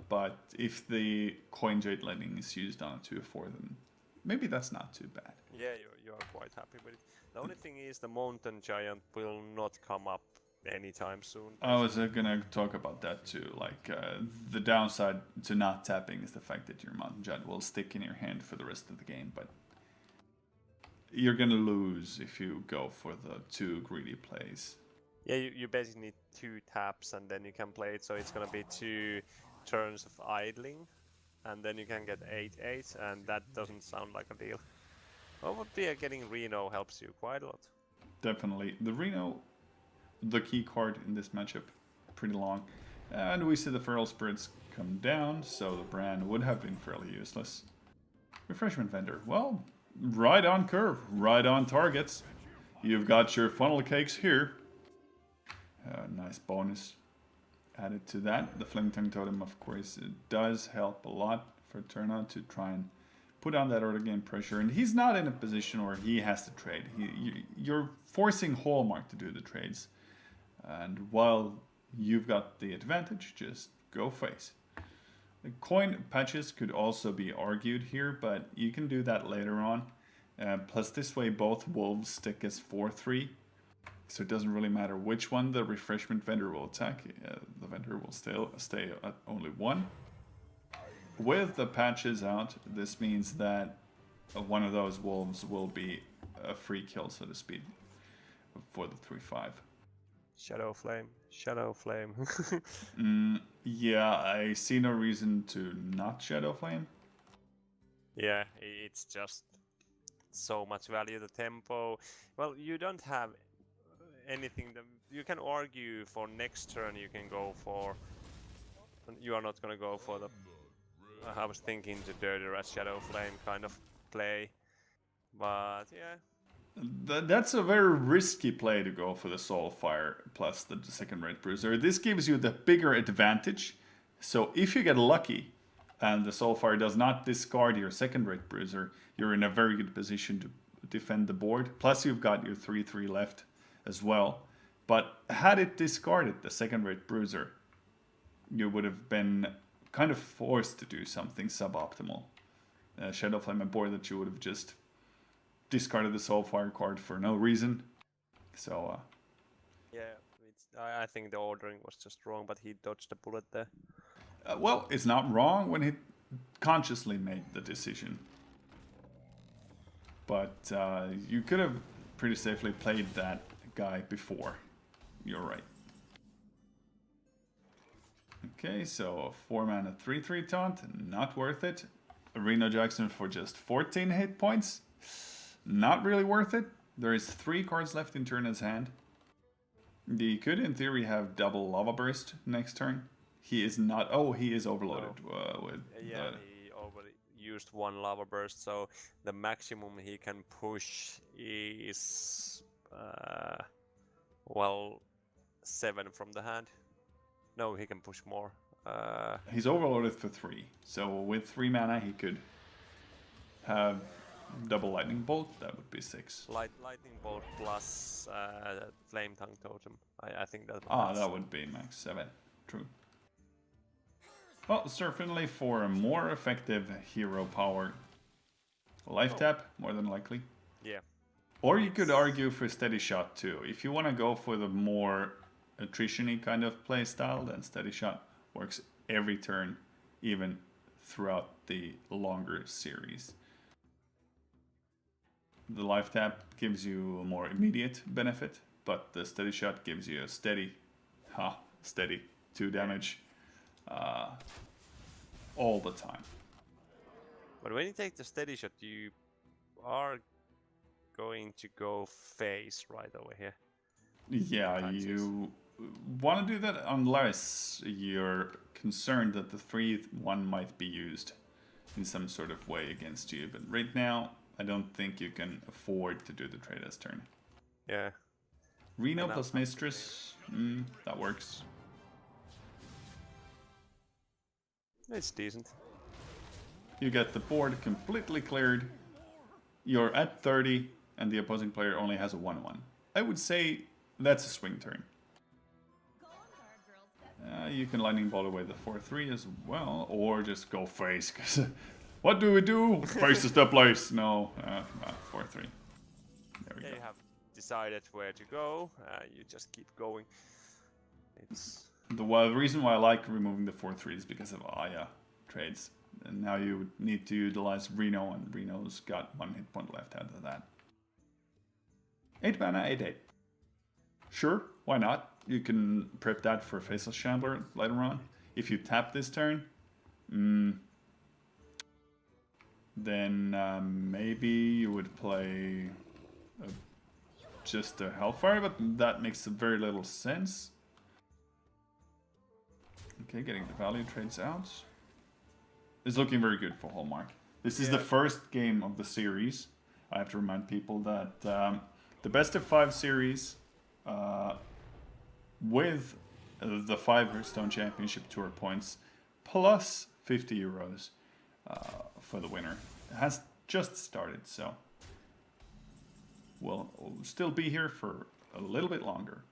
But if the coin Jade Lightning is used on a 2/4, then maybe that's not too bad. Yeah, you are quite happy with it. The only thing is the Mountain Giant will not come up anytime soon. I was gonna talk about that too. Like the downside to not tapping is the fact that your Mountain Giant will stick in your hand for the rest of the game, but you're gonna lose if you go for the 2 greedy plays. Yeah, you basically need 2 taps and then you can play it, so it's gonna be 2 turns of idling, and then you can get 8/8, and that doesn't sound like a deal. But yeah, getting Reno helps you quite a lot. Definitely. The Reno, the key card in this matchup, pretty long. And we see the Feral Spirits come down, so the brand would have been fairly useless. Refreshment Vendor, well, right on curve, right on targets. You've got your funnel cakes here. Nice bonus added to that. The Flame Tongue Totem, of course, it does help a lot for Turna to try and put on that early game pressure. And he's not in a position where he has to trade. You're forcing Hallmark to do the trades. And while you've got the advantage, just go face. The coin patches could also be argued here, but you can do that later on. Plus this way both wolves stick as 4/3. So it doesn't really matter which one the refreshment vendor will attack. The vendor will still stay at only 1. With the patches out, this means that one of those wolves will be a free kill, so to speak, for the 3/5. Shadow Flame, Shadow Flame. Yeah, I see no reason to not Shadow Flame. Yeah, it's just so much value. The tempo. Well, you don't have anything that you can argue for next turn. You can go for. You are not gonna go for the. I was thinking the Dirty Rat Shadow Flame kind of play, but yeah. That's a very risky play to go for the Soulfire plus the second rate bruiser. This gives you the bigger advantage. So if you get lucky and the Soulfire does not discard your second rate bruiser, you're in a very good position to defend the board. Plus you've got your 3/3 left as well. But had it discarded the second rate bruiser, you would have been kind of forced to do something suboptimal. Shadow Flame, a board that you would have just discarded the Soulfire card for no reason. So Yeah, I think the ordering was just wrong, but he dodged a bullet there. well, it's not wrong when he consciously made the decision. But you could have pretty safely played that guy before. You're right. Okay, so 4 mana 3/3 taunt, not worth it. Reno Jackson for just 14 hit points, not really worth it. There is 3 cards left in Turna's hand. He could, in theory, have double Lava Burst next turn. He is not. Oh, he is overloaded with. Yeah, he already used 1 Lava Burst, so the maximum he can push is well, 7 from the hand. No, he can push more. He's overloaded for 3, so with 3 mana he could have double Lightning Bolt. That would be 6. Lightning Bolt plus Flame Tongue Totem. I think that. That would be max 7. True. Well, certainly for a more effective hero power, life tap more than likely. Yeah. Or you could argue for Steady Shot too. If you want to go for the more attrition-y kind of play style, then Steady Shot works every turn, even throughout the longer series. The life tap gives you a more immediate benefit, but the Steady Shot gives you a steady 2 damage all the time. But when you take the Steady Shot, you are going to go face right over here. Yeah, you want to do that unless you're concerned that the 3/1 might be used in some sort of way against you. But right now, I don't think you can afford to do the trade as turn. Yeah. Reno plus Mistress, that works. It's decent. you get the board completely cleared. You're at 30, and the opposing player only has a 1-1. I would say that's a swing turn. You can lightning bolt away the 4-3 as well, or just go face. Cause what do we do? Face is the place. No, 4-3. There we go. You have decided where to go. You just keep going. It's The reason why I like removing the 4-3 is because of Aya trades. And now you need to utilize Reno, and Reno's got 1 hit point left out of that. 8 mana, 8-8. Sure, why not? You can prep that for Faceless Shambler later on. If you tap this turn, then maybe you would play just a Hellfire, but that makes very little sense. Okay, getting the value trades out. It's looking very good for Hallmark. This is the first game of the series. I have to remind people that the best of 5 series with the 5 Hearthstone Championship Tour points plus 50 euros for the winner has just started, so we'll still be here for a little bit longer.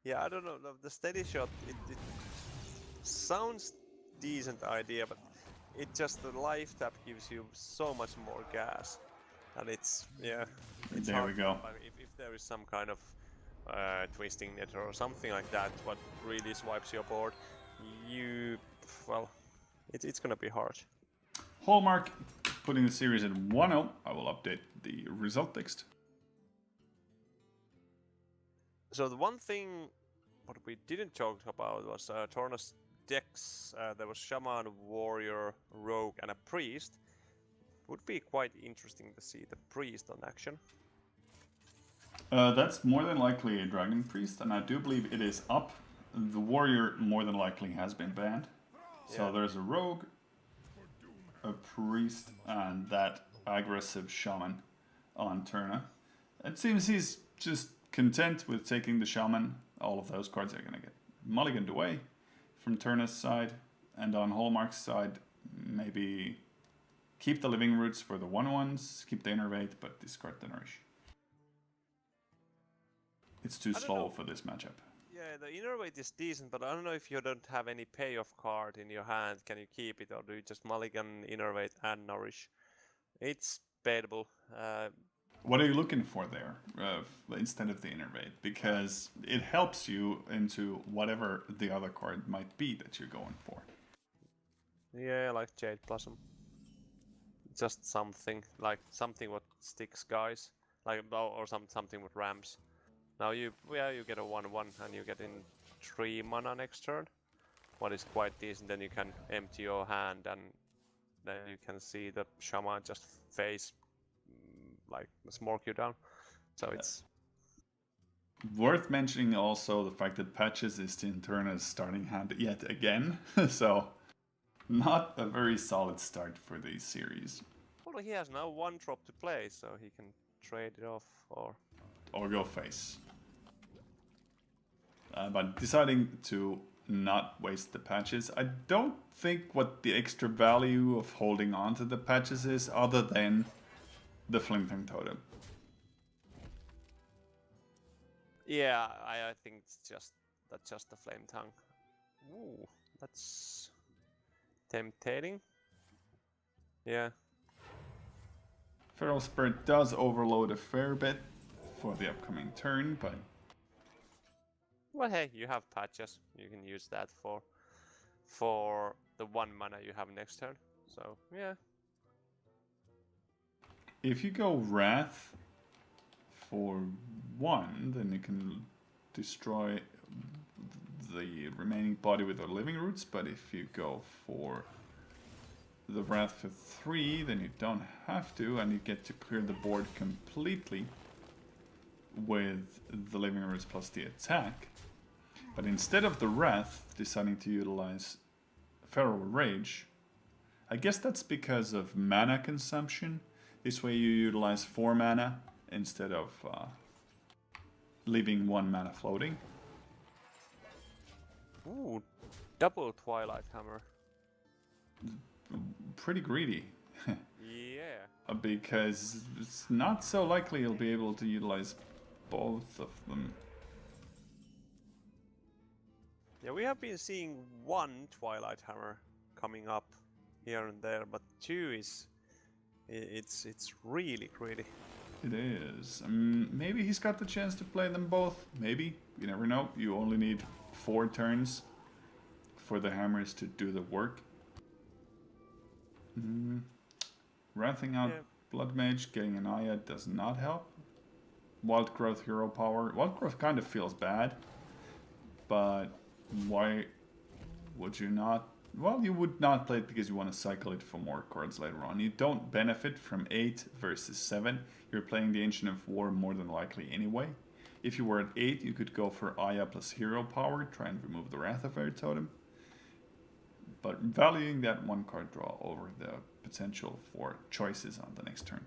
Yeah, I don't know. The steady shot, it sounds decent idea, but it just the life tap gives you so much more gas, and it's It's there we go. If there is some kind of twisting net or something like that, what really swipes your board, it's gonna be hard. Hallmark putting the series at 1-0. I will update the result text. So the one thing what we didn't talk about was Torna's decks. There was Shaman, Warrior, Rogue, and a Priest. Would be quite interesting to see the Priest on action. That's more than likely a Dragon Priest, and I do believe it is up. The Warrior more than likely has been banned. So there's a Rogue, a Priest, and that aggressive Shaman on Turna. It seems he's just content with taking the Shaman. All of those cards are going to get mulliganed away from Turna's side. And on Hallmark's side, maybe keep the Living Roots for the 1/1s, keep the Innervate, but discard the Nourish. It's too slow for this matchup. Yeah, the Innervate is decent, but I don't know if you don't have any payoff card in your hand, can you keep it, or do you just mulligan, Innervate, and Nourish? It's beatable. What are you looking for there instead of the Innervate? Because it helps you into whatever the other card might be that you're going for. Yeah, like Jade Blossom. Just something what sticks guys, or something with ramps. Now you get a 1/1 and you get in 3 mana next turn. What is quite decent. Then you can empty your hand and then you can see the Shaman just face smoke you down. So it's worth mentioning also the fact that Patches is in Turna's starting hand yet again. So not a very solid start for the series. Well, he has now 1 drop to play, so he can trade it off or go face. But deciding to not waste the Patches, I don't think what the extra value of holding on to the Patches is, other than the Flimting Totem. Yeah, I think that's just the Flame Tongue. Ooh, that's tempting. Yeah. Feral Spirit does overload a fair bit for the upcoming turn, but well, hey, you have Patches. You can use that for the 1 mana you have next turn. So yeah. If you go Wrath for 1, then you can destroy the remaining body with the Living Roots, but if you go for the Wrath for 3, then you don't have to, and you get to clear the board completely with the Living Roots plus the attack. But instead of the Wrath, deciding to utilize Feral Rage, I guess that's because of mana consumption. This way you utilize 4 mana instead of leaving 1 mana floating. Ooh, double Twilight Hammer. pretty greedy. Yeah. Because it's not so likely he'll be able to utilize both of them. Yeah, we have been seeing one Twilight Hammer coming up here and there, but two is it's really greedy. It is. Maybe he's got the chance to play them both. Maybe. You never know. You only need 4 turns for the hammers to do the work. Wrathing out Blood Mage, getting an Aya does not help. Wild Growth Hero Power. Wild Growth kind of feels bad. But why would you not? Well, you would not play it because you want to cycle it for more cards later on. You don't benefit from 8 versus 7. You're playing the Ancient of War more than likely anyway. If you were at 8, you could go for Aya plus Hero Power, try and remove the Wrath of Air Totem. But valuing that 1 card draw over the potential for choices on the next turn.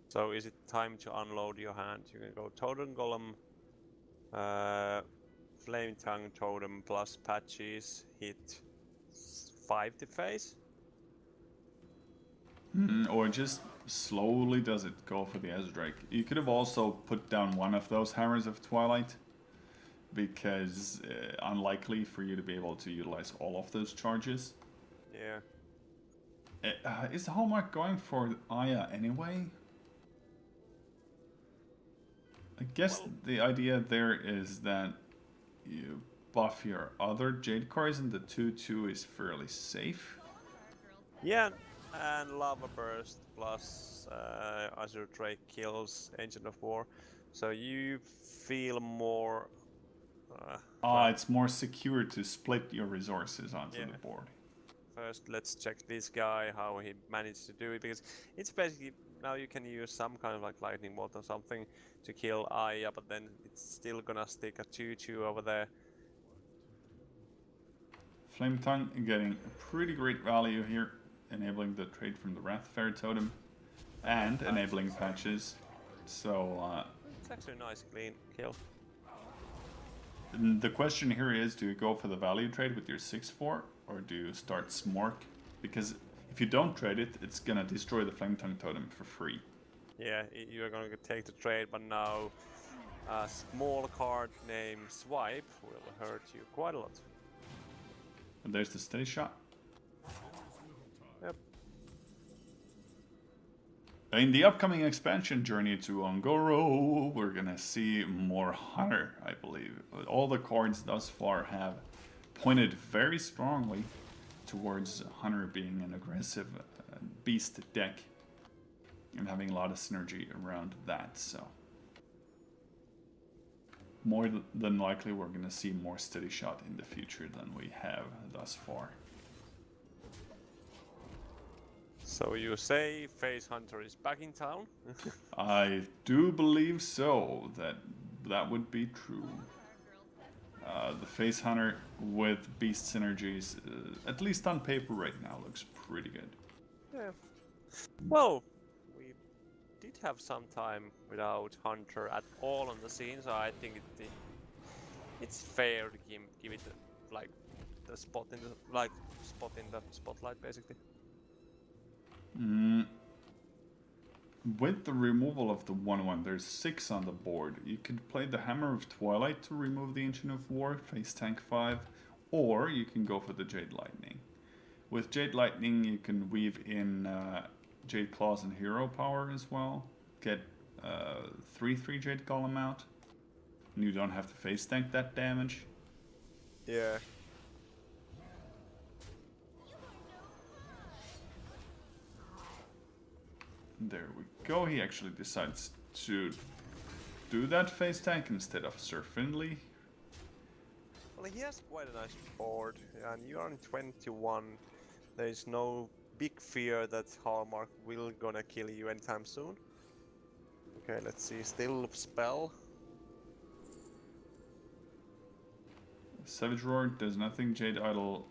So is it time to unload your hand? You can go Totem Golem, Flame Tongue Totem plus Patches, hit 5 to face. Or just slowly does it go for the Ezdrake. You could have also put down one of those Hammers of Twilight, because unlikely for you to be able to utilize all of those charges. Yeah. Is Hallmark going for Aya anyway? I guess the idea there is that you buff your other Jade cards and the 2/2 is fairly safe. Yeah, and Lava Burst plus Azure Drake kills Ancient of War, so you feel more. It's more secure to split your resources onto the board. First, let's check this guy, how he managed to do it, because it's basically now you can use some kind of like lightning bolt or something to kill Aya, but then it's still gonna stick a 2/2 over there. Flame Tongue getting a pretty great value here, enabling the trade from the Wrath Fair Totem and enabling patches. So it's actually a nice clean kill. The question here is, do you go for the value trade with your 6/4 or do you start Smork? Because if you don't trade it, it's gonna destroy the Flame Tongue Totem for free. Yeah, you're gonna take the trade, but now a small card named Swipe will hurt you quite a lot. And there's the Steady Shot. Yep. In the upcoming expansion Journey to Ongoro, we're gonna see more Hunter, I believe. All the cards thus far have pointed very strongly towards Hunter being an aggressive beast deck and having a lot of synergy around that, so more than likely we're gonna see more Steady Shot in the future than we have thus far. So you say Face Hunter is back in town? I do believe so, that would be true. The Face Hunter with Beast synergies, at least on paper right now, looks pretty good. Yeah. Well, we did have some time without Hunter at all on the scene, so I think it's fair to give it like the spot in the spotlight, basically. With the removal of the 1/1, there's 6 on the board. You could play the Hammer of Twilight to remove the Ancient of War, face tank 5, or you can go for the Jade Lightning. With Jade Lightning, you can weave in Jade Claws and Hero Power as well. Get 3/3 Jade Golem out. And you don't have to face tank that damage. Yeah. There we go. He actually decides to do that face tank instead of Sir Findlay. Well, he has quite a nice board, and you are in 21. There is no big fear that Hallmark will gonna kill you anytime soon. Okay, let's see. Still spell. Savage Roar does nothing. Jade Idol.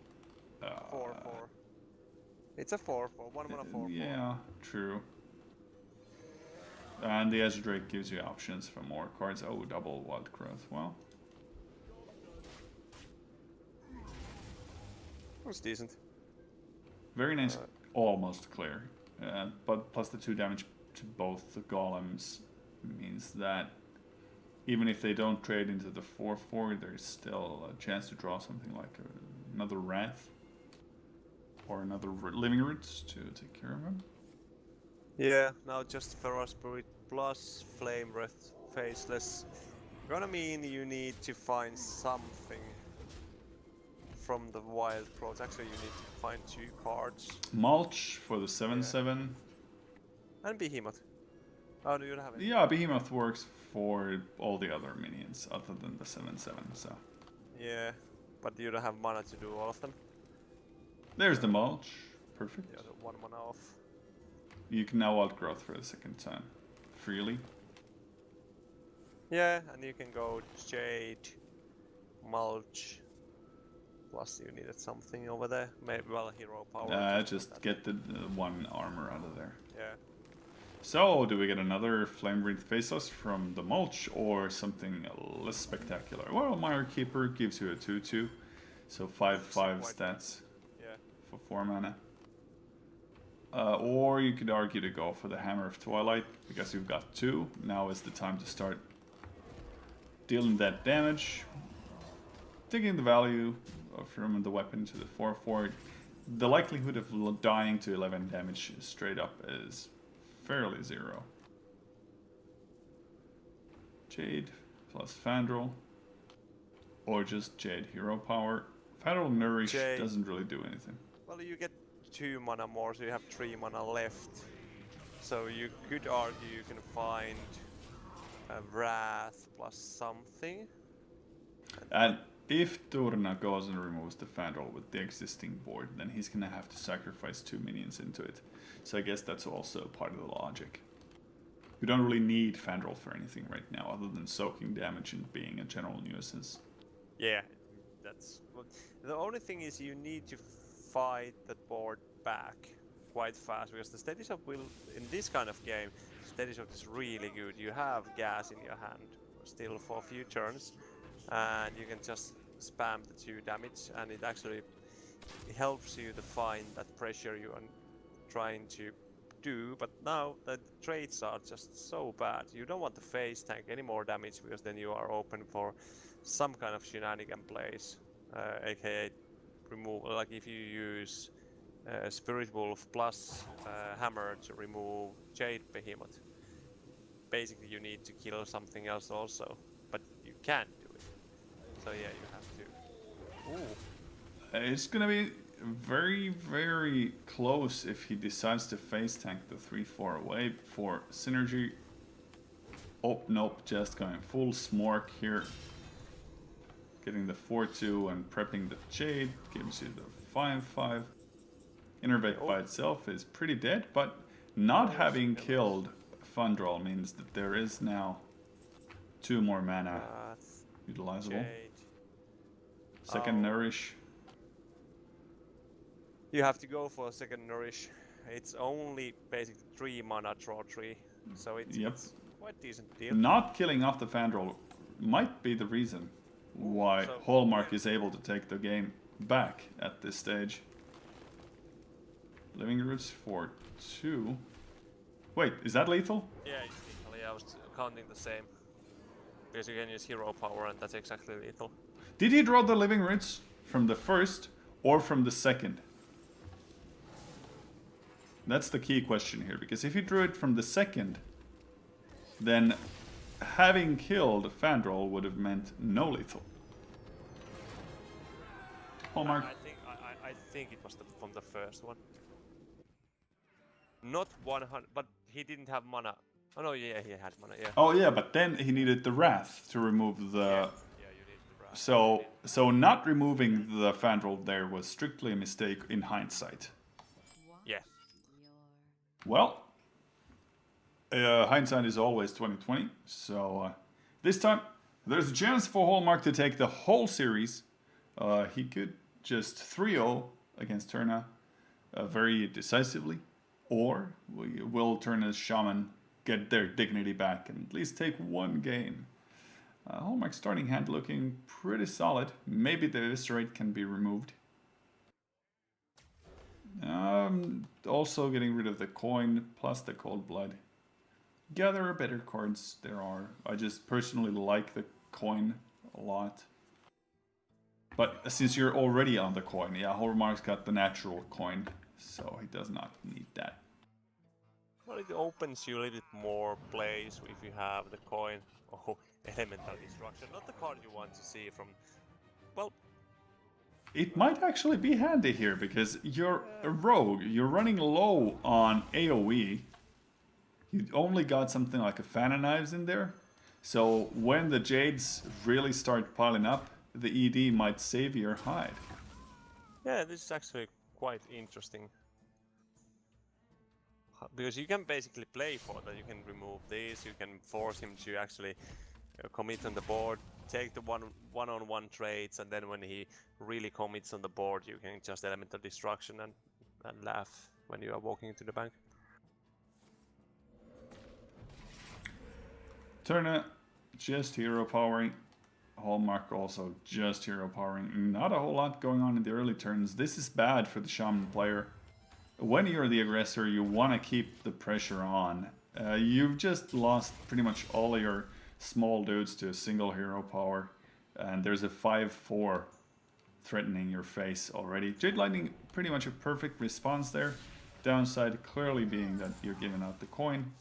4/4. It's a 4/4. 1/1 4/4. Yeah, true. And the Azure Drake gives you options for more cards. Oh, double Wild Growth. Well, That's decent. Very nice, almost clear. But plus the 2 damage to both the golems means that even if they don't trade into the 4/4, there's still a chance to draw something like another Wrath or another Living Roots to take care of him. Yeah, now just Feral Spirit plus Flame Breath Faceless. Gonna mean you need to find something from the wild growth. Actually, you need to find 2 cards. Mulch for the 7/7. And Behemoth. Oh, do you have it? Yeah, Behemoth works for all the other minions other than the 7/7, so. Yeah, but you don't have mana to do all of them. There's the Mulch. Perfect. Yeah, the 1 mana off. You can now outgrowth for the 2nd time. Freely. Yeah, and you can go Jade, Mulch. Plus you needed something over there. Maybe, well, Hero Power. Just get the 1 armor out of there. Yeah. So, do we get another Flame-Breathed Faceless from the Mulch or something less spectacular? Well, Mire Keeper gives you a 2/2, so 5/5 stats Yeah. for 4 mana. Or you could argue to go for the Hammer of Twilight, because you've got 2. Now is the time to start dealing that damage. Taking the value from the weapon to the 4/4. The likelihood of dying to 11 damage straight up is fairly 0. Jade plus Fandral. Or just Jade Hero Power. Fandral Nourish Jade. doesn't really do anything. Well, you get 2 mana more, so you have 3 mana left. So you could argue you can find a Wrath plus something. And if Turna goes and removes the Fandral with the existing board, then he's gonna have to sacrifice 2 minions into it. So I guess that's also part of the logic. You don't really need Fandral for anything right now, other than soaking damage and being a general nuisance. Yeah, that's... Well, the only thing is you need to fight that board back quite fast, because the Steady Shot will... In this kind of game, Steady Shot is really good. You have gas in your hand still for a few turns, and you can just spam the 2 damage, and it actually helps you to find that pressure you are trying to do. But now the traits are just so bad. You don't want to face tank any more damage, because then you are open for some kind of shenanigan plays, aka removal. Like if you use Spirit Wolf plus Hammer to remove Jade Behemoth, basically you need to kill something else also, but you can't do it. So yeah, you have to. Ooh. It's gonna be very, very close if he decides to face tank the 3/4 away for synergy. Oh, nope, just going full smork here. Getting the 4/2 and prepping the Jade gives you the 5/5. Innervate by itself is pretty dead, but not having killed Fandral means that there is now 2 more mana utilizable. Jade. Second Nourish. You have to go for a second Nourish. It's only basically 3 mana draw 3, so it's quite decent deal. Not killing off the Fandral might be the reason why Hallmark is able to take the game back at this stage. Living Roots for 2. Wait, is that lethal? Yeah, it's lethal. Yeah, I was counting the same. Because you can use Hero Power, and that's exactly lethal. Did he draw the Living Roots from the first or from the second? That's the key question here, because if he drew it from the second, then having killed Fandral would have meant no lethal. Hallmark. I think it was from the first one. Not 100, but he didn't have mana. Oh no, yeah, he had mana. Yeah. Oh yeah, but then he needed the Wrath to remove the. Yeah, you need the Wrath. So not removing the Fandral there was strictly a mistake in hindsight. Yeah. Well, hindsight is always 20/20. So this time there's a chance for Hallmark to take the whole series. He could just 3-0 against Turna very decisively, or will Turna's Shaman get their dignity back and at least take 1 game. Hallmark's starting hand looking pretty solid. Maybe the Eviscerate can be removed. Also getting rid of the coin plus the cold blood. Yeah, there are better cards. There are. I just personally like the coin a lot. But since you're already on the coin, yeah, Hallmark's got the natural coin, so he does not need that. Well, it opens you a little bit more plays if you have the coin. Oh, Elemental Destruction. Not the card you want to see from... Well... It might actually be handy here, because you're a rogue. You're running low on AoE. You only got something like a Fan of Knives in there. So when the Jades really start piling up, the ED might save your hide. Yeah, this is actually quite interesting. Because you can basically play for that. You can remove this, you can force him to actually commit on the board, take the one-on-one trades, and then when he really commits on the board, you can just Elemental Destruction and laugh when you are walking into the bank. Turna, just hero powering. Hallmark also just hero powering. Not a whole lot going on in the early turns. This is bad for the Shaman player. When you're the aggressor, you want to keep the pressure on. You've just lost pretty much all your small dudes to a single hero power. And there's a 5-4 threatening your face already. Jade Lightning, pretty much a perfect response there. Downside clearly being that you're giving out the coin.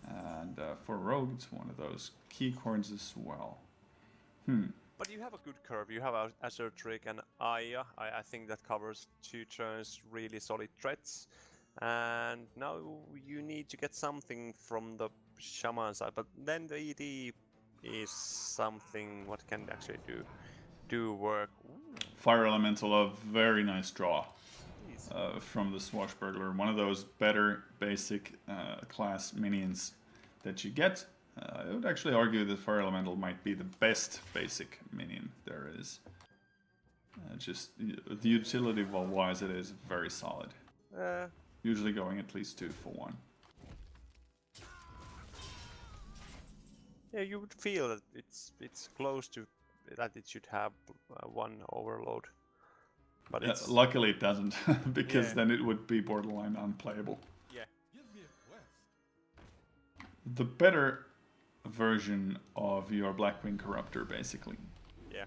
And for Rogue, it's one of those key cards as well. But you have a good curve. You have Azure Trick and Aya. I think that covers 2 turns really solid threats. And now you need to get something from the Shaman side. But then the ED is something what can actually do work. Ooh. Fire Elemental, a very nice draw from the Swashbuckler. One of those better basic class minions that you get. I would actually argue that Fire Elemental might be the best basic minion there is. Just the utility wise, it is very solid. Usually going at least 2 for 1. Yeah, you would feel that it's close to that it should have 1 overload. But it's... luckily it doesn't, because then it would be borderline unplayable. Yeah. Give me a quest. The better version of your Blackwing Corruptor, basically. Yeah,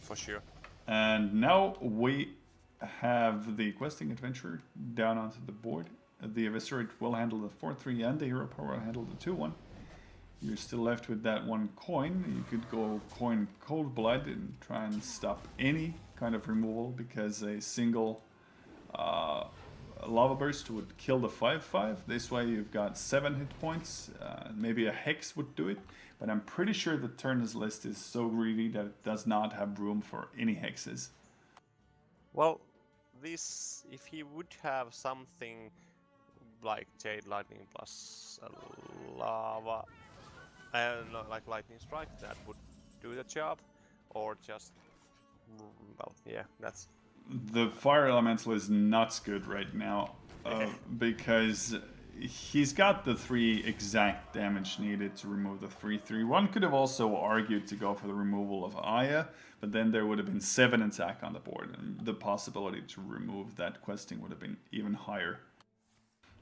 for sure. And now we have the Questing Adventurer down onto the board. The Eviscerate will handle the 4-3 and the Hero Power will handle the 2-1. You're still left with that 1 coin. You could go coin Cold Blood and try and stop any kind of removal, because a single Lava Burst would kill the 5-5. This way you've got 7 hit points. Maybe a Hex would do it, but I'm pretty sure the Turner's list is so greedy that it does not have room for any Hexes. Well, this, if he would have something like Jade Lightning plus Lava, like Lightning Strike, that would do the job, or just, well, yeah, that's... The Fire Elemental is nuts good right now, because he's got the 3 exact damage needed to remove the 3-3. One could have also argued to go for the removal of Aya, but then there would have been 7 attack on the board, and the possibility to remove that questing would have been even higher.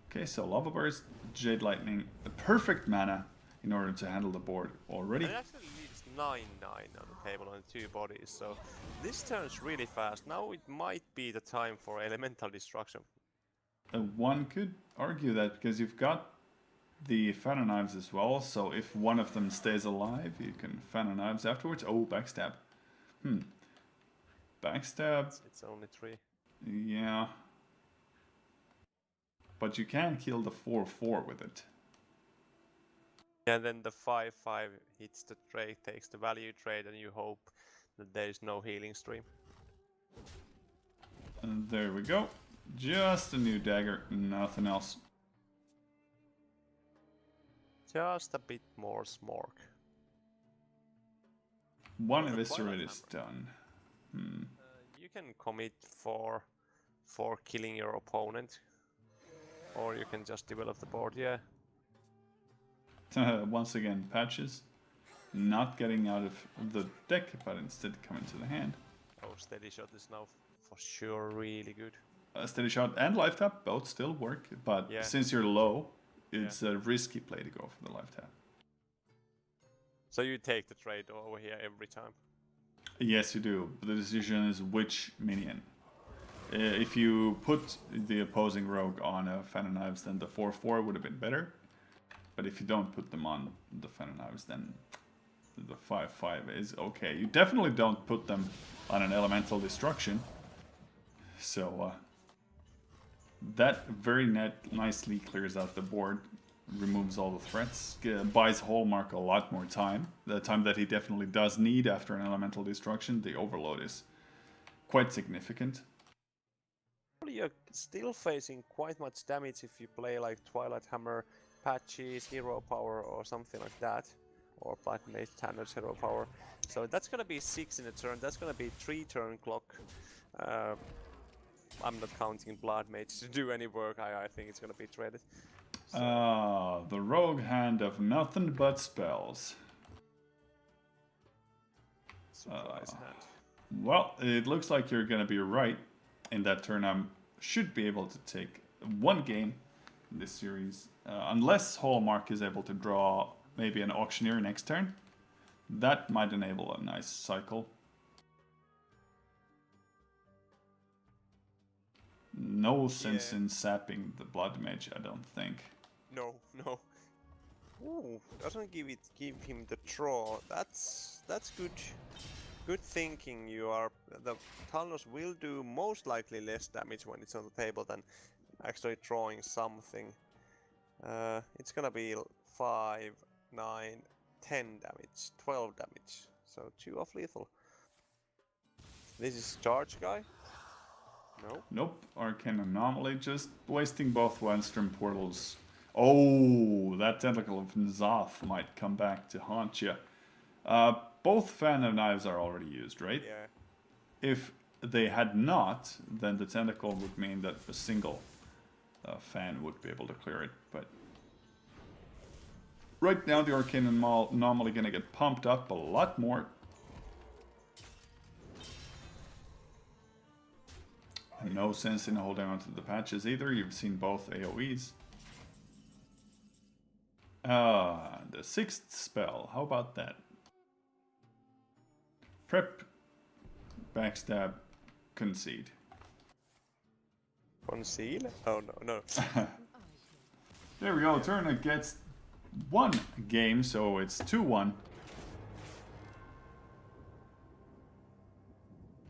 Okay, so Lava Burst, Jade Lightning, the perfect mana in order to handle the board already. It actually leaves 9-9 on the table on 2 bodies, so this turns really fast. Now it might be the time for Elemental Destruction. One could argue that, because you've got the Fan of Knives as well, so if one of them stays alive, you can Fan of Knives afterwards. Oh, Backstab. Backstab. It's only 3. Yeah. But you can kill the 4-4 with it. And then the 5-5 hits the trade, takes the value trade, and you hope that there is no healing stream. And there we go. Just a new dagger, nothing else. Just a bit more smork. One Eviscerate is done. You can commit for killing your opponent, or you can just develop the board, yeah. Once again, Patches. Not getting out of the deck, but instead coming to the hand. Oh, Steady Shot is now for sure really good. Steady Shot and Life Tap both still work, but Yeah. since you're low, it's a risky play to go for the Life Tap. So you take the trade over here every time. Yes, you do. But the decision is which minion. If you put the opposing rogue on a Fan of Knives, then the 4/4 would have been better. But if you don't put them on the Fan of Knives, then the 5/5 is okay. You definitely don't put them on an Elemental Destruction. So that very nicely clears out the board, removes all the threats, buys Hallmark a lot more time. The time that he definitely does need after an Elemental Destruction. The overload is quite significant. You're still facing quite much damage if you play like Twilight Hammer, Patches, Hero Power or something like that. Or Black Mage Tanner's Hero Power. So that's gonna be 6 in a turn, that's gonna be 3 turn clock. I'm not counting Blood Mage to do any work, I think it's gonna be traded. So. The rogue hand of nothing but spells. Surprise hand. Well, it looks like you're gonna be right. In that turn, I should be able to take one game in this series. Unless Hallmark is able to draw maybe an Auctioneer next turn. That might enable a nice cycle. No sense in sapping the Blood Mage, I don't think. No. Ooh, doesn't give him the draw. That's good. Good thinking. The Talnos will do most likely less damage when it's on the table than actually drawing something. It's gonna be 5, 9, 10 damage, 12 damage. So 2 off lethal. This is charge guy. No. Nope, Arcane Anomaly, just wasting both Wildstrom portals. Oh, that Tentacle of N'Zoth might come back to haunt you. Both Fan of Knives are already used, right? Yeah. If they had not, then the Tentacle would mean that a single fan would be able to clear it, but... Right now the Arcane Anomaly gonna get pumped up a lot more. No sense in holding on to the patches either, you've seen both AoEs. The 6th spell, how about that? Prep, backstab, concede. Conceal? Oh no. There we go, Turner gets 1 game, so it's 2-1.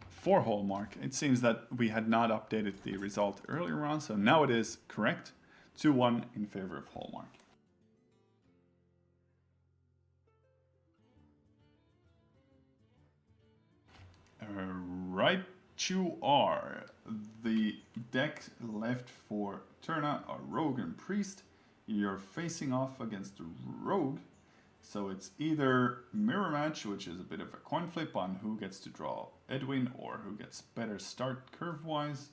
For Hallmark. It seems that we had not updated the result earlier on, so now it is correct. 2-1 in favor of Hallmark. Right you are. The deck left for Turna are Rogue and Priest. You're facing off against a Rogue. So it's either mirror match, which is a bit of a coin flip on who gets to draw Edwin or who gets better start curve-wise.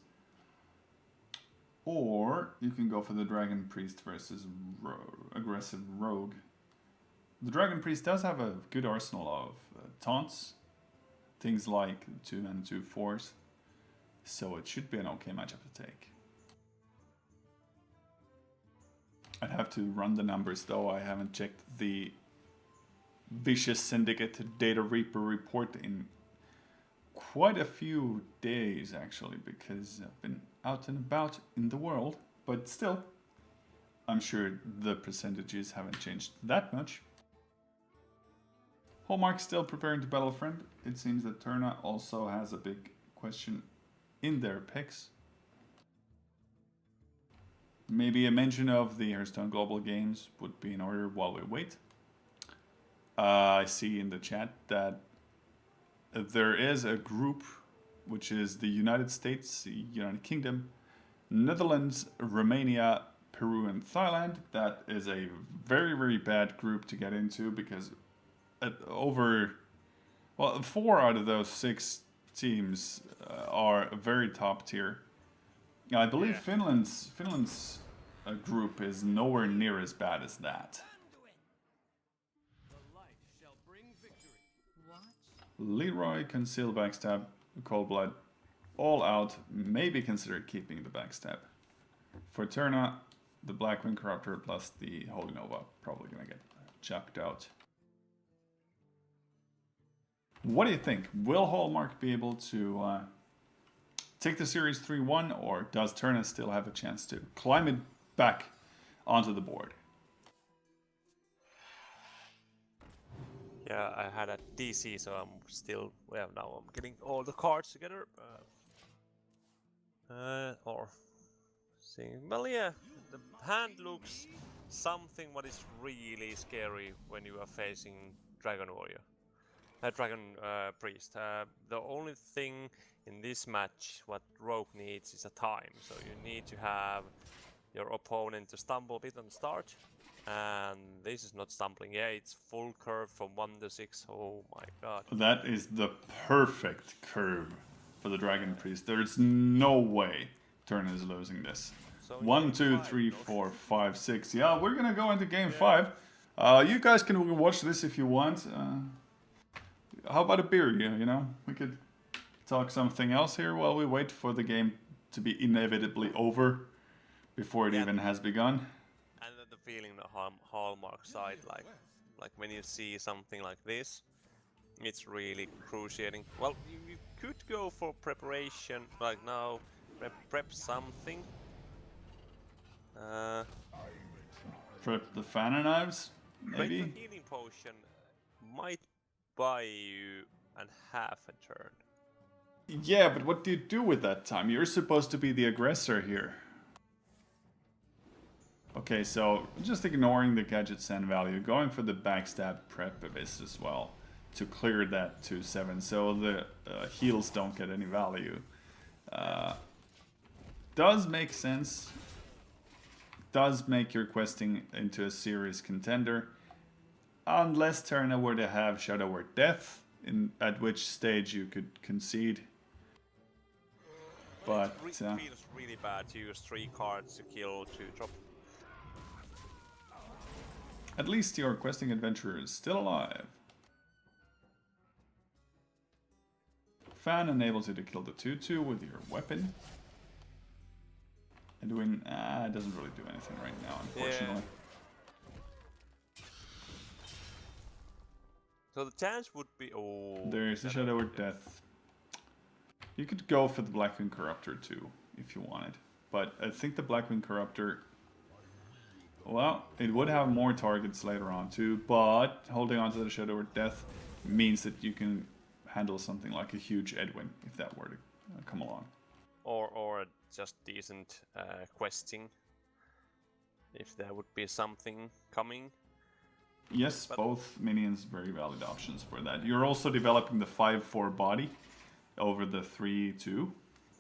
Or you can go for the Dragon Priest versus aggressive Rogue. The Dragon Priest does have a good arsenal of taunts. Things like 2 and 2 4s. So it should be an okay matchup to take. I'd have to run the numbers though. I haven't checked the Vicious Syndicate Data Reaper report in quite a few days actually, because I've been out and about in the world, but still, I'm sure the percentages haven't changed that much. Hallmark still preparing to battle a friend. It seems that Turna also has a big question in their picks. Maybe a mention of the Hearthstone Global Games would be in order while we wait. I see in the chat that there is a group which is the United States, the United Kingdom, Netherlands, Romania, Peru and Thailand. That is a very, very bad group to get into because 4 out of those 6 teams are very top tier. I believe Finland's group is nowhere near as bad as that. Leroy, Conceal, Backstab, Cold Blood, all out, maybe consider keeping the backstab. For Turna, the Blackwing Corruptor plus the Holy Nova probably gonna get chucked out. What do you think? Will Hallmark be able to take the series 3-1, or does Turna still have a chance to climb it back onto the board? Yeah, I had a DC, so I'm still, well, now I'm getting all the cards together. Or seeing, well, yeah, the hand looks something what is really scary when you are facing Dragon Warrior. Dragon Priest. The only thing in this match what Rogue needs is a time. So you need to have your opponent to stumble a bit on the start. And this is not stumbling. Yeah, it's full curve from 1 to 6. Oh my god. That is the perfect curve for the Dragon Priest. There's no way Turna is losing this. So 1, 2, 3, 4, 5, 6. Yeah, we're gonna go into game 5. You guys can watch this if you want. How about a beer? You know, we could talk something else here while we wait for the game to be inevitably over before it even has begun. And the feeling the Hallmark side, like when you see something like this, it's really cruciating. Well, you could go for preparation, like now, prep something. Prep the Fan Knives, maybe? Prep the healing potion might buy you a half a turn. Yeah, but what do you do with that time? You're supposed to be the aggressor here. Okay, so just ignoring the gadget send value, going for the backstab prep abyss as well to clear that 2/7, so the heals don't get any value. Does make sense. Does make your questing into a serious contender. Unless Turna were to have Shadow or Death, at which stage you could concede. But it feels really bad to use 3 cards to kill 2 drop. At least your questing adventurer is still alive. Fan enables you to kill the 2/2 with your weapon. And doing it doesn't really do anything right now, unfortunately. Yeah. So the chance would be There's the Shadow or Death. You could go for the Blackwing Corruptor too, if you wanted. But I think the Blackwing Corruptor, well, it would have more targets later on too, but holding on to the Shadow or Death means that you can handle something like a huge Edwin, if that were to come along. Or just decent questing, if there would be something coming. Yes, but both minions very valid options for that. You're also developing the 5/4 body over the 3/2,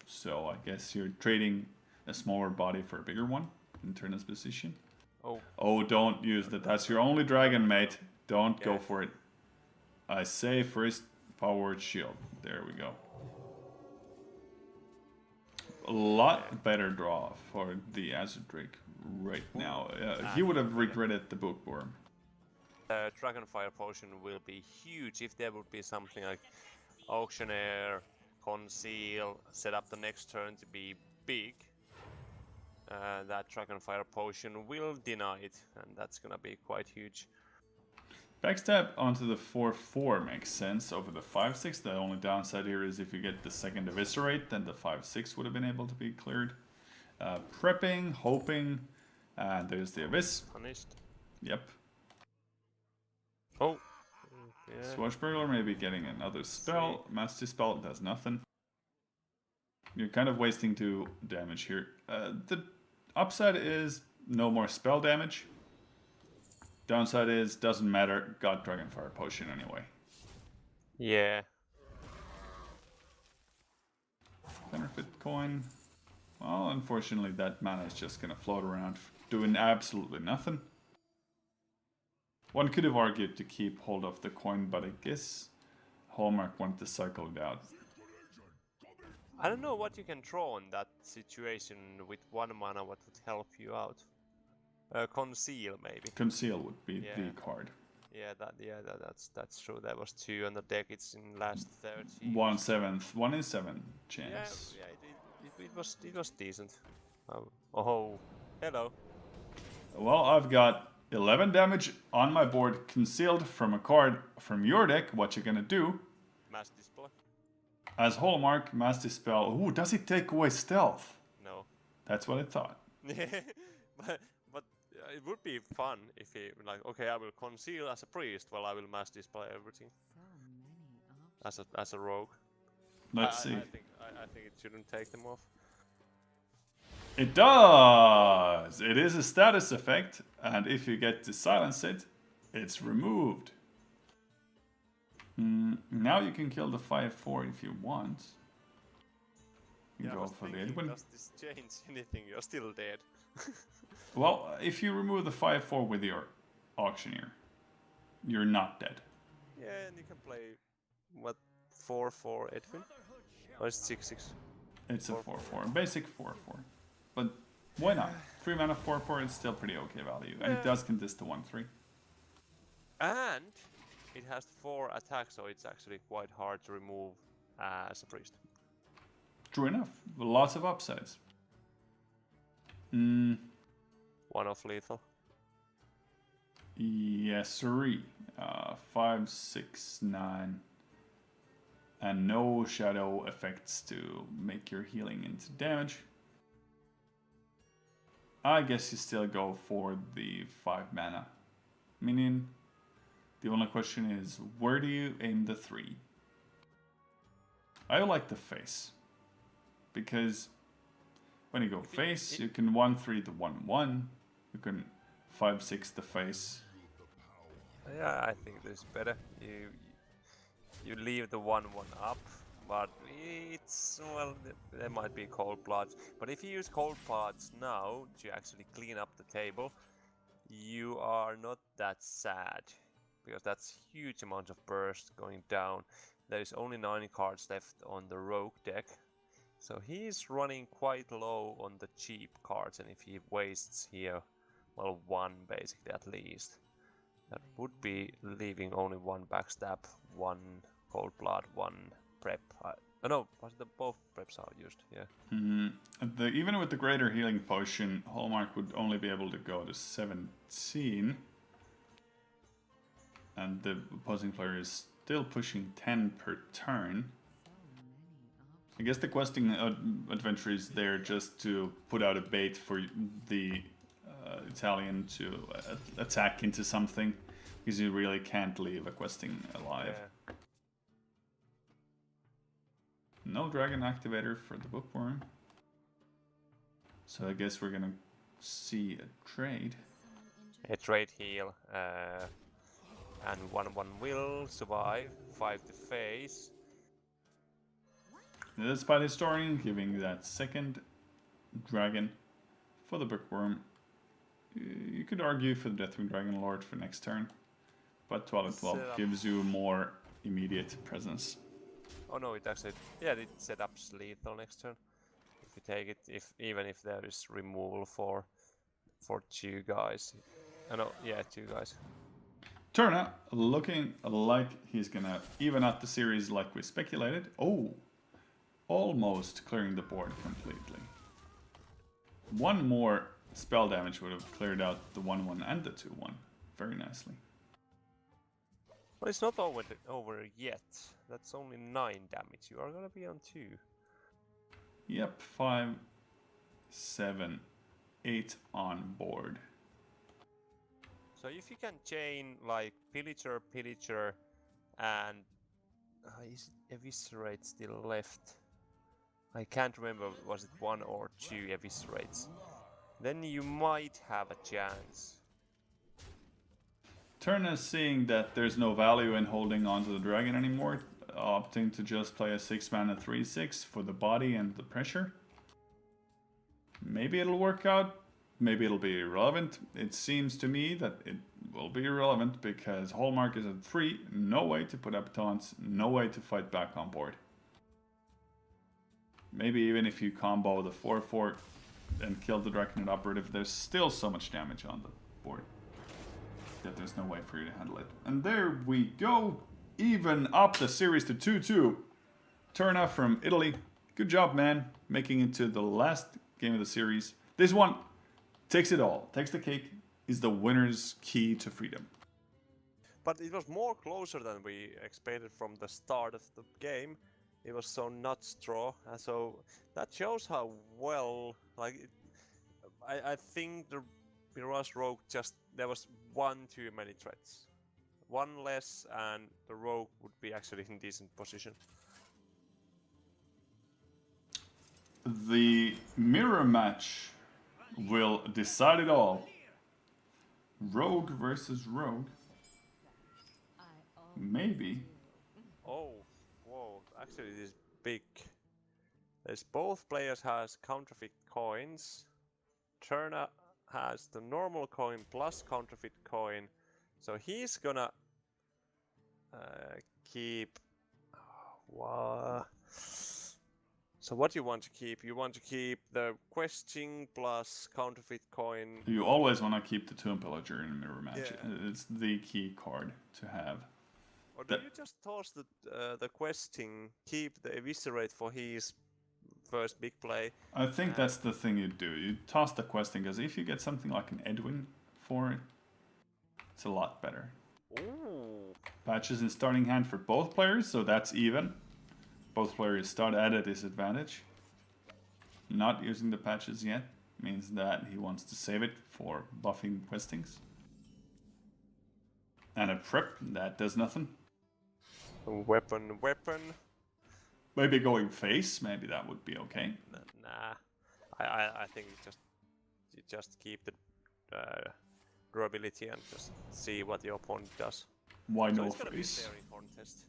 so I guess you're trading a smaller body for a bigger one in Turna's position. Oh, don't use that. That's your only dragon, mate. Don't go for it. I say first powered shield. There we go. A lot better draw for the Azure Drake right now. He would have regretted the bookworm. Dragonfire potion will be huge if there would be something like Auctioneer, Conceal, set up the next turn to be big. That Dragonfire potion will deny it, and that's gonna be quite huge. Backstab onto the 4/4 makes sense over the 5/6. The only downside here is if you get the second Eviscerate, then the 5/6 would have been able to be cleared. Prepping, hoping, and there's the Abyss. Punished. Yep. Oh. Yeah. Swashbuckler maybe getting another spell. Master Spell does nothing. You're kind of wasting 2 damage here. The upside is no more spell damage. Downside is, doesn't matter, got Dragonfire Potion anyway. Yeah. Benefit coin. Well, unfortunately that mana is just gonna float around doing absolutely nothing. One could have argued to keep hold of the coin, but I guess Hallmark wanted to cycle it out. I don't know what you can draw in that situation with 1 mana, what would help you out. Conceal, maybe. Conceal would be the card. That's true. There was 2 on the deck. It's in last 30. 1/7, 1 in 7 Yeah, chance. yeah. It was decent. Oh, hello. Well, I've got 11 damage on my board concealed from a card from your deck. What you gonna do? Mass display. As Hallmark, Mass Dispel. Ooh, does it take away stealth? No. That's what I thought. but it would be fun if he like, okay, I will conceal as a priest while I will mass display everything as a rogue. Let's see. I think it shouldn't take them off. It does! It is a status effect, and if you get to silence it, it's removed. Now you can kill the 5/4 if you want. You Yeah, I go was for the thinking, 8 does this change anything? You're still dead. Well, if you remove the 5/4 with your auctioneer, you're not dead. Yeah, and you can play what 4/4 Edwin? Or is it 6/6? It's a 4/4, basic 4/4. But why not? 3 mana 4/4 is still pretty okay value, and it does contest to 1/3. And it has 4 attacks, so it's actually quite hard to remove as a priest. True enough, lots of upsides. 1 off lethal. Yes, sirree. 5, 6, 9. And no shadow effects to make your healing into damage. I guess you still go for the 5 mana minion. The only question is, where do you aim the 3? I like the face. Because when you go face, you can 1/3 the 1/1. You can 5/6 the face. Yeah, I think this is better. You leave the 1/1 up, but it's, well, there might be cold bloods. But if you use cold bloods now to actually clean up the table, you are not that sad, because that's huge amount of burst going down. There is only 9 cards left on the rogue deck, so he's running quite low on the cheap cards, and if he wastes here, well, 1 basically at least, that would be leaving only 1 backstab, 1 cold blood, 1 prep. No, was the both preps are used? Yeah. Even with the greater healing potion, Hallmark would only be able to go to 17. And the opposing player is still pushing 10 per turn. I guess the questing adventure is there just to put out a bait for the Italian to attack into something, because you really can't leave a questing alive. Yeah. No dragon activator for the bookworm. So I guess we're gonna see a trade. A trade heal, and 1/1 will survive. 5 to face. The Spite Historian giving that second dragon for the bookworm. You could argue for the Deathwing Dragon Lord for next turn, but 12/12 gives you more immediate presence. Oh no, it actually, yeah, it set up lethal next turn. If you take it, even if there is removal for 2 guys. Oh no, yeah, 2 guys. Turna looking like he's gonna even out the series like we speculated. Oh, almost clearing the board completely. 1 more spell damage would have cleared out the 1/1 and the 2/1 very nicely. Well, it's not over yet. That's only 9 damage. You are gonna be on 2. Yep, 5, 7, 8 on board. So if you can chain like Pillager, and is it Eviscerate still left? I can't remember, was it 1 or 2 Eviscerates? Then you might have a chance. Turna seeing that there's no value in holding onto the dragon anymore, opting to just play a 6 mana 3/6 for the body and the pressure. Maybe it'll work out, maybe it'll be irrelevant. It seems to me that it will be irrelevant because Hallmark is at 3, no way to put up taunts, no way to fight back on board. Maybe even if you combo the 4/4 and kill the Draconid Operative, there's still so much damage on the board. that there's no way for you to handle it. And there we go. Even up the series to 2-2. Turna from Italy. Good job, man. Making it to the last game of the series. This one takes it all. Takes the cake. Is the winner's key to freedom. But it was more closer than we expected from the start of the game. It was so not straw, and so that shows how well, like, I think the Mirage Rogue just, there was one too many threats. One less and the Rogue would be actually in decent position. The mirror match will decide it all. Rogue versus Rogue. Maybe. Oh, whoa, actually this is big. There's both players has counterfeit coins. Turna has the normal coin plus counterfeit coin. So he's gonna keep... Wow. So what you want to keep? You want to keep the questing plus counterfeit coin. You always want to keep the Tomb Pillager in a mirror match. Yeah. It's the key card to have. Or do you just toss the questing, keep the eviscerate for his first big play? I think that's the thing you do. You toss the questing, because if you get something like an Edwin for it, it's a lot better. Ooh. Patches in starting hand for both players, so that's even. Both players start at a disadvantage. Not using the patches yet means that he wants to save it for buffing questings. And a prep, that does nothing. Weapon. Maybe going face, maybe that would be okay. Nah, I think you just keep the durability and just see what the opponent does. Why So no it's gonna be a face? very contest.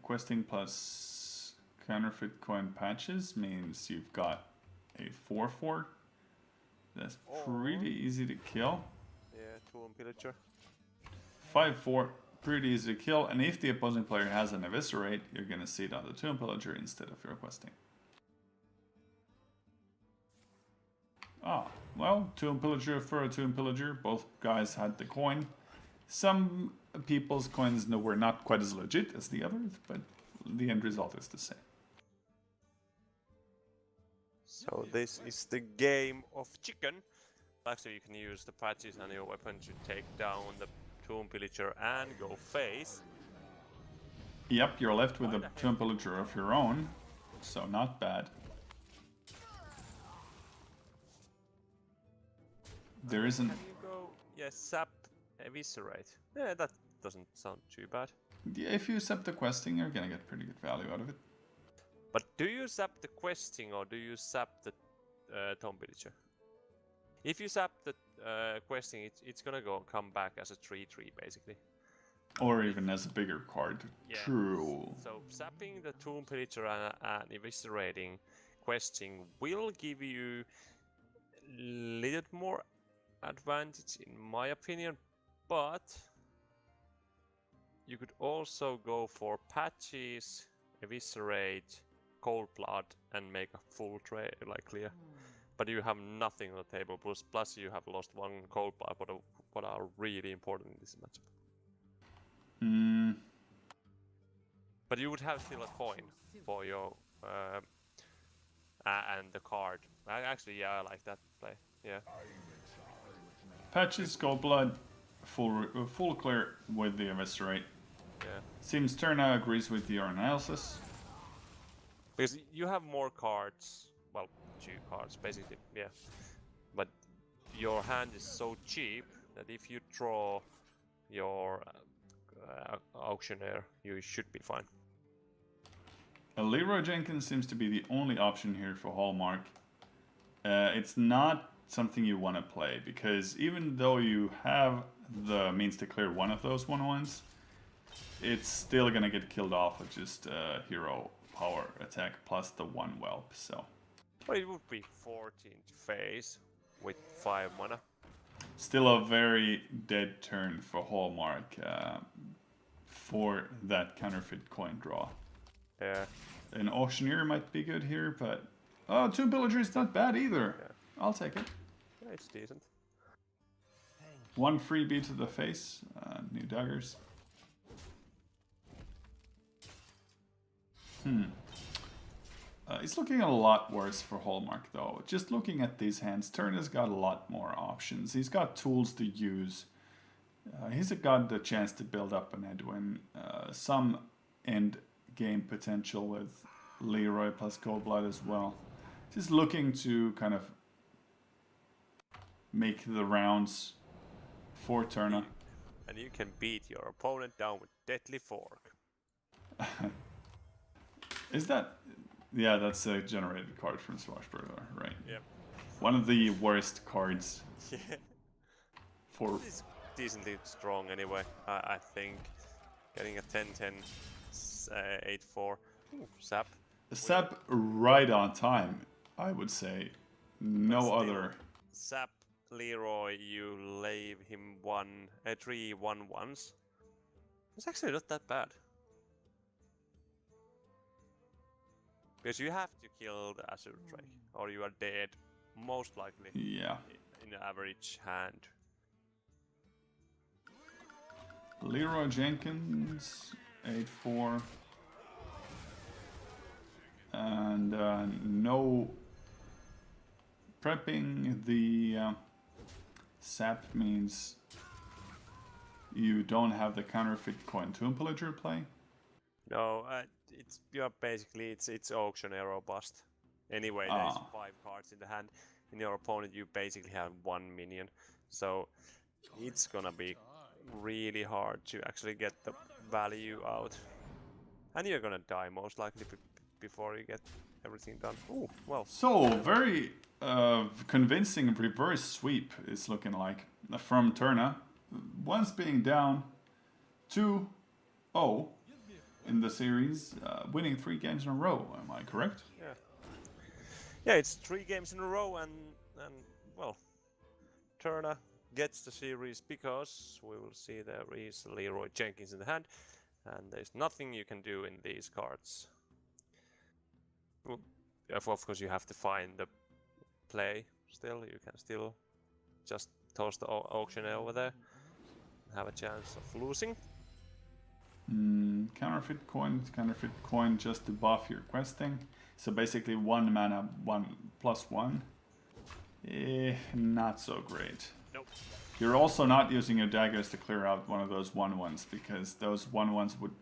Questing plus counterfeit coin patches means you've got a 4/4. That's pretty easy to kill. Yeah, Tomb Pillager. 5/4, pretty easy to kill. And if the opposing player has an eviscerate, you're gonna see it on the Tomb Pillager instead of your questing. Ah, well, Tomb Pillager for a Tomb Pillager. Both guys had the coin. Some people's coins were not quite as legit as the others, but the end result is the same. So this is the game of chicken. Actually, you can use the patches and your weapon to take down the Tomb Pillager and go face. Yep, you're left with a Tomb Pillager of your own, so not bad. There isn't... Can you go, sap eviscerate? Yeah, that doesn't sound too bad. Yeah, if you accept the questing, you're gonna get pretty good value out of it. But do you zap the questing or do you zap the Tomb Pillager? If you zap the questing, it's gonna come back as a 3/3 basically. Or even as a bigger card. Yeah. True. So zapping the Tomb Pillager and eviscerating questing will give you a little more advantage in my opinion, but you could also go for patches, eviscerate, cold blood and make a full trade like clear. But you have nothing on the table, plus you have lost one cold blood, what are really important in this matchup. But you would have still a coin for your and the card. Actually, yeah, I like that play. Yeah. Patches, Gold Blood, full clear with the eviscerate. Yeah. Seems Turna agrees with your analysis. Because you have more cards. Well, 2 cards basically. Yeah. But your hand is so cheap that if you draw your auctioneer, you should be fine. Leroy Jenkins seems to be the only option here for Hallmark. It's not something you want to play, because even though you have the means to clear one of those 1/1s, it's still gonna get killed off with just hero power attack plus the 1 whelp, so... Well, it would be 14 to face with 5 mana. Still a very dead turn for Hallmark for that counterfeit coin draw. Yeah. An auctioneer might be good here, but... Oh, Tomb Pillager is not bad either. Yeah. I'll take it. Yeah, it's decent. One freebie to the face, new daggers. It's looking a lot worse for Hallmark though. Just looking at these hands, Turner's got a lot more options. He's got tools to use. He's got the chance to build up an Edwin. Some end game potential with Leroy plus Coldblood as well. Just looking to kind of make the rounds for Turner. And you can beat your opponent down with Deadly Fork. Is that... Yeah, that's a generated card from Swashbuckler, right? Yep. One of the worst cards. Yeah. For... It's decently strong anyway, I think. Getting a 10-10, 8-4. Sap. Sap right on time, I would say. No other. Sap Leroy, you leave him 3 1-1s. It's actually not that bad. Because you have to kill the Azure Drake, or you are dead, most likely. Yeah. In an average hand. Leroy Jenkins, 8-4. And no prepping the sap means you don't have the counterfeit coin tomb pillager play. No, it's auction arrow bust. Anyway, there's 5 cards in the hand. In your opponent, you basically have 1 minion, so it's gonna be really hard to actually get the value out, and you're gonna die most likely before you get everything done. Oh, well. So very convincing reverse sweep is looking like from Turner. Once being down 2-0 in the series, winning 3 games in a row. Am I correct? Yeah. Yeah, it's 3 games in a row, and well, Turner gets the series because we will see there is Leroy Jenkins in the hand, and there's nothing you can do in these cards. Well, of course, you have to find the play still. You can still just toss the auction over there and have a chance of losing. Counterfeit coin just to buff your questing. So basically 1 mana, 1+1. Not so great. Nope. You're also not using your daggers to clear out one of those 1/1s, because those 1/1s would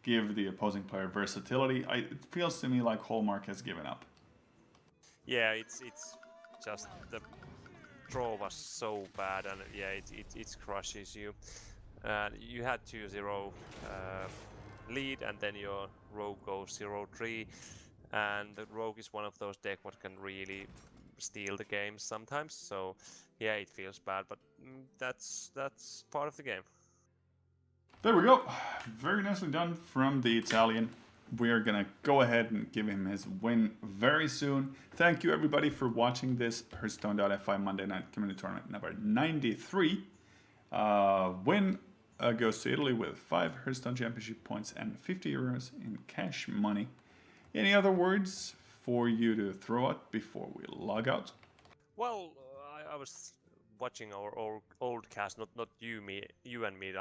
give the opposing player versatility. It feels to me like Hallmark has given up. Yeah, it's just the draw was so bad, and yeah, it crushes you. You had 2-0 lead, and then your rogue goes 0-3, and the rogue is one of those decks what can really steal the game sometimes. So yeah, it feels bad, but that's part of the game. There we go. Very nicely done from the Italian. We are gonna go ahead and give him his win very soon. Thank you everybody for watching this Hearthstone.fi Monday Night Community Tournament number 93. Win goes to Italy with 5 Hearthstone Championship points and 50 euros in cash money. Any other words for you to throw out before we log out? Well, I was watching our old cast, not you and me,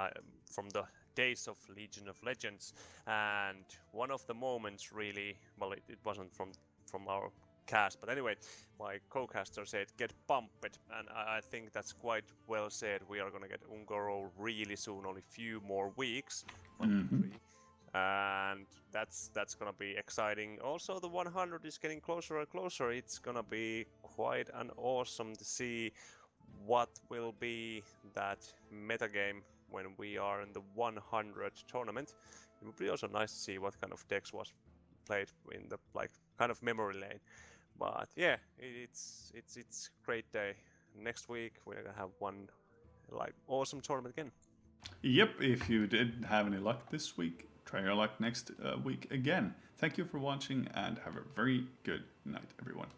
from the days of Legion of Legends, and one of the moments really, well, it wasn't from our cast, but anyway, my co-caster said get pumped, and I think that's quite well said. We are gonna get Ungoro really soon, only few more weeks, 1, 2, 3. And that's gonna be exciting. Also, the 100 is getting closer and closer. It's gonna be quite an awesome to see what will be that metagame when we are in the 100 tournament. It would be also nice to see what kind of decks was played in the kind of memory lane. But yeah, it's great day. Next week we're gonna have one awesome tournament again. Yep, if you didn't have any luck this week, try your luck next week again. Thank you for watching and have a very good night, everyone.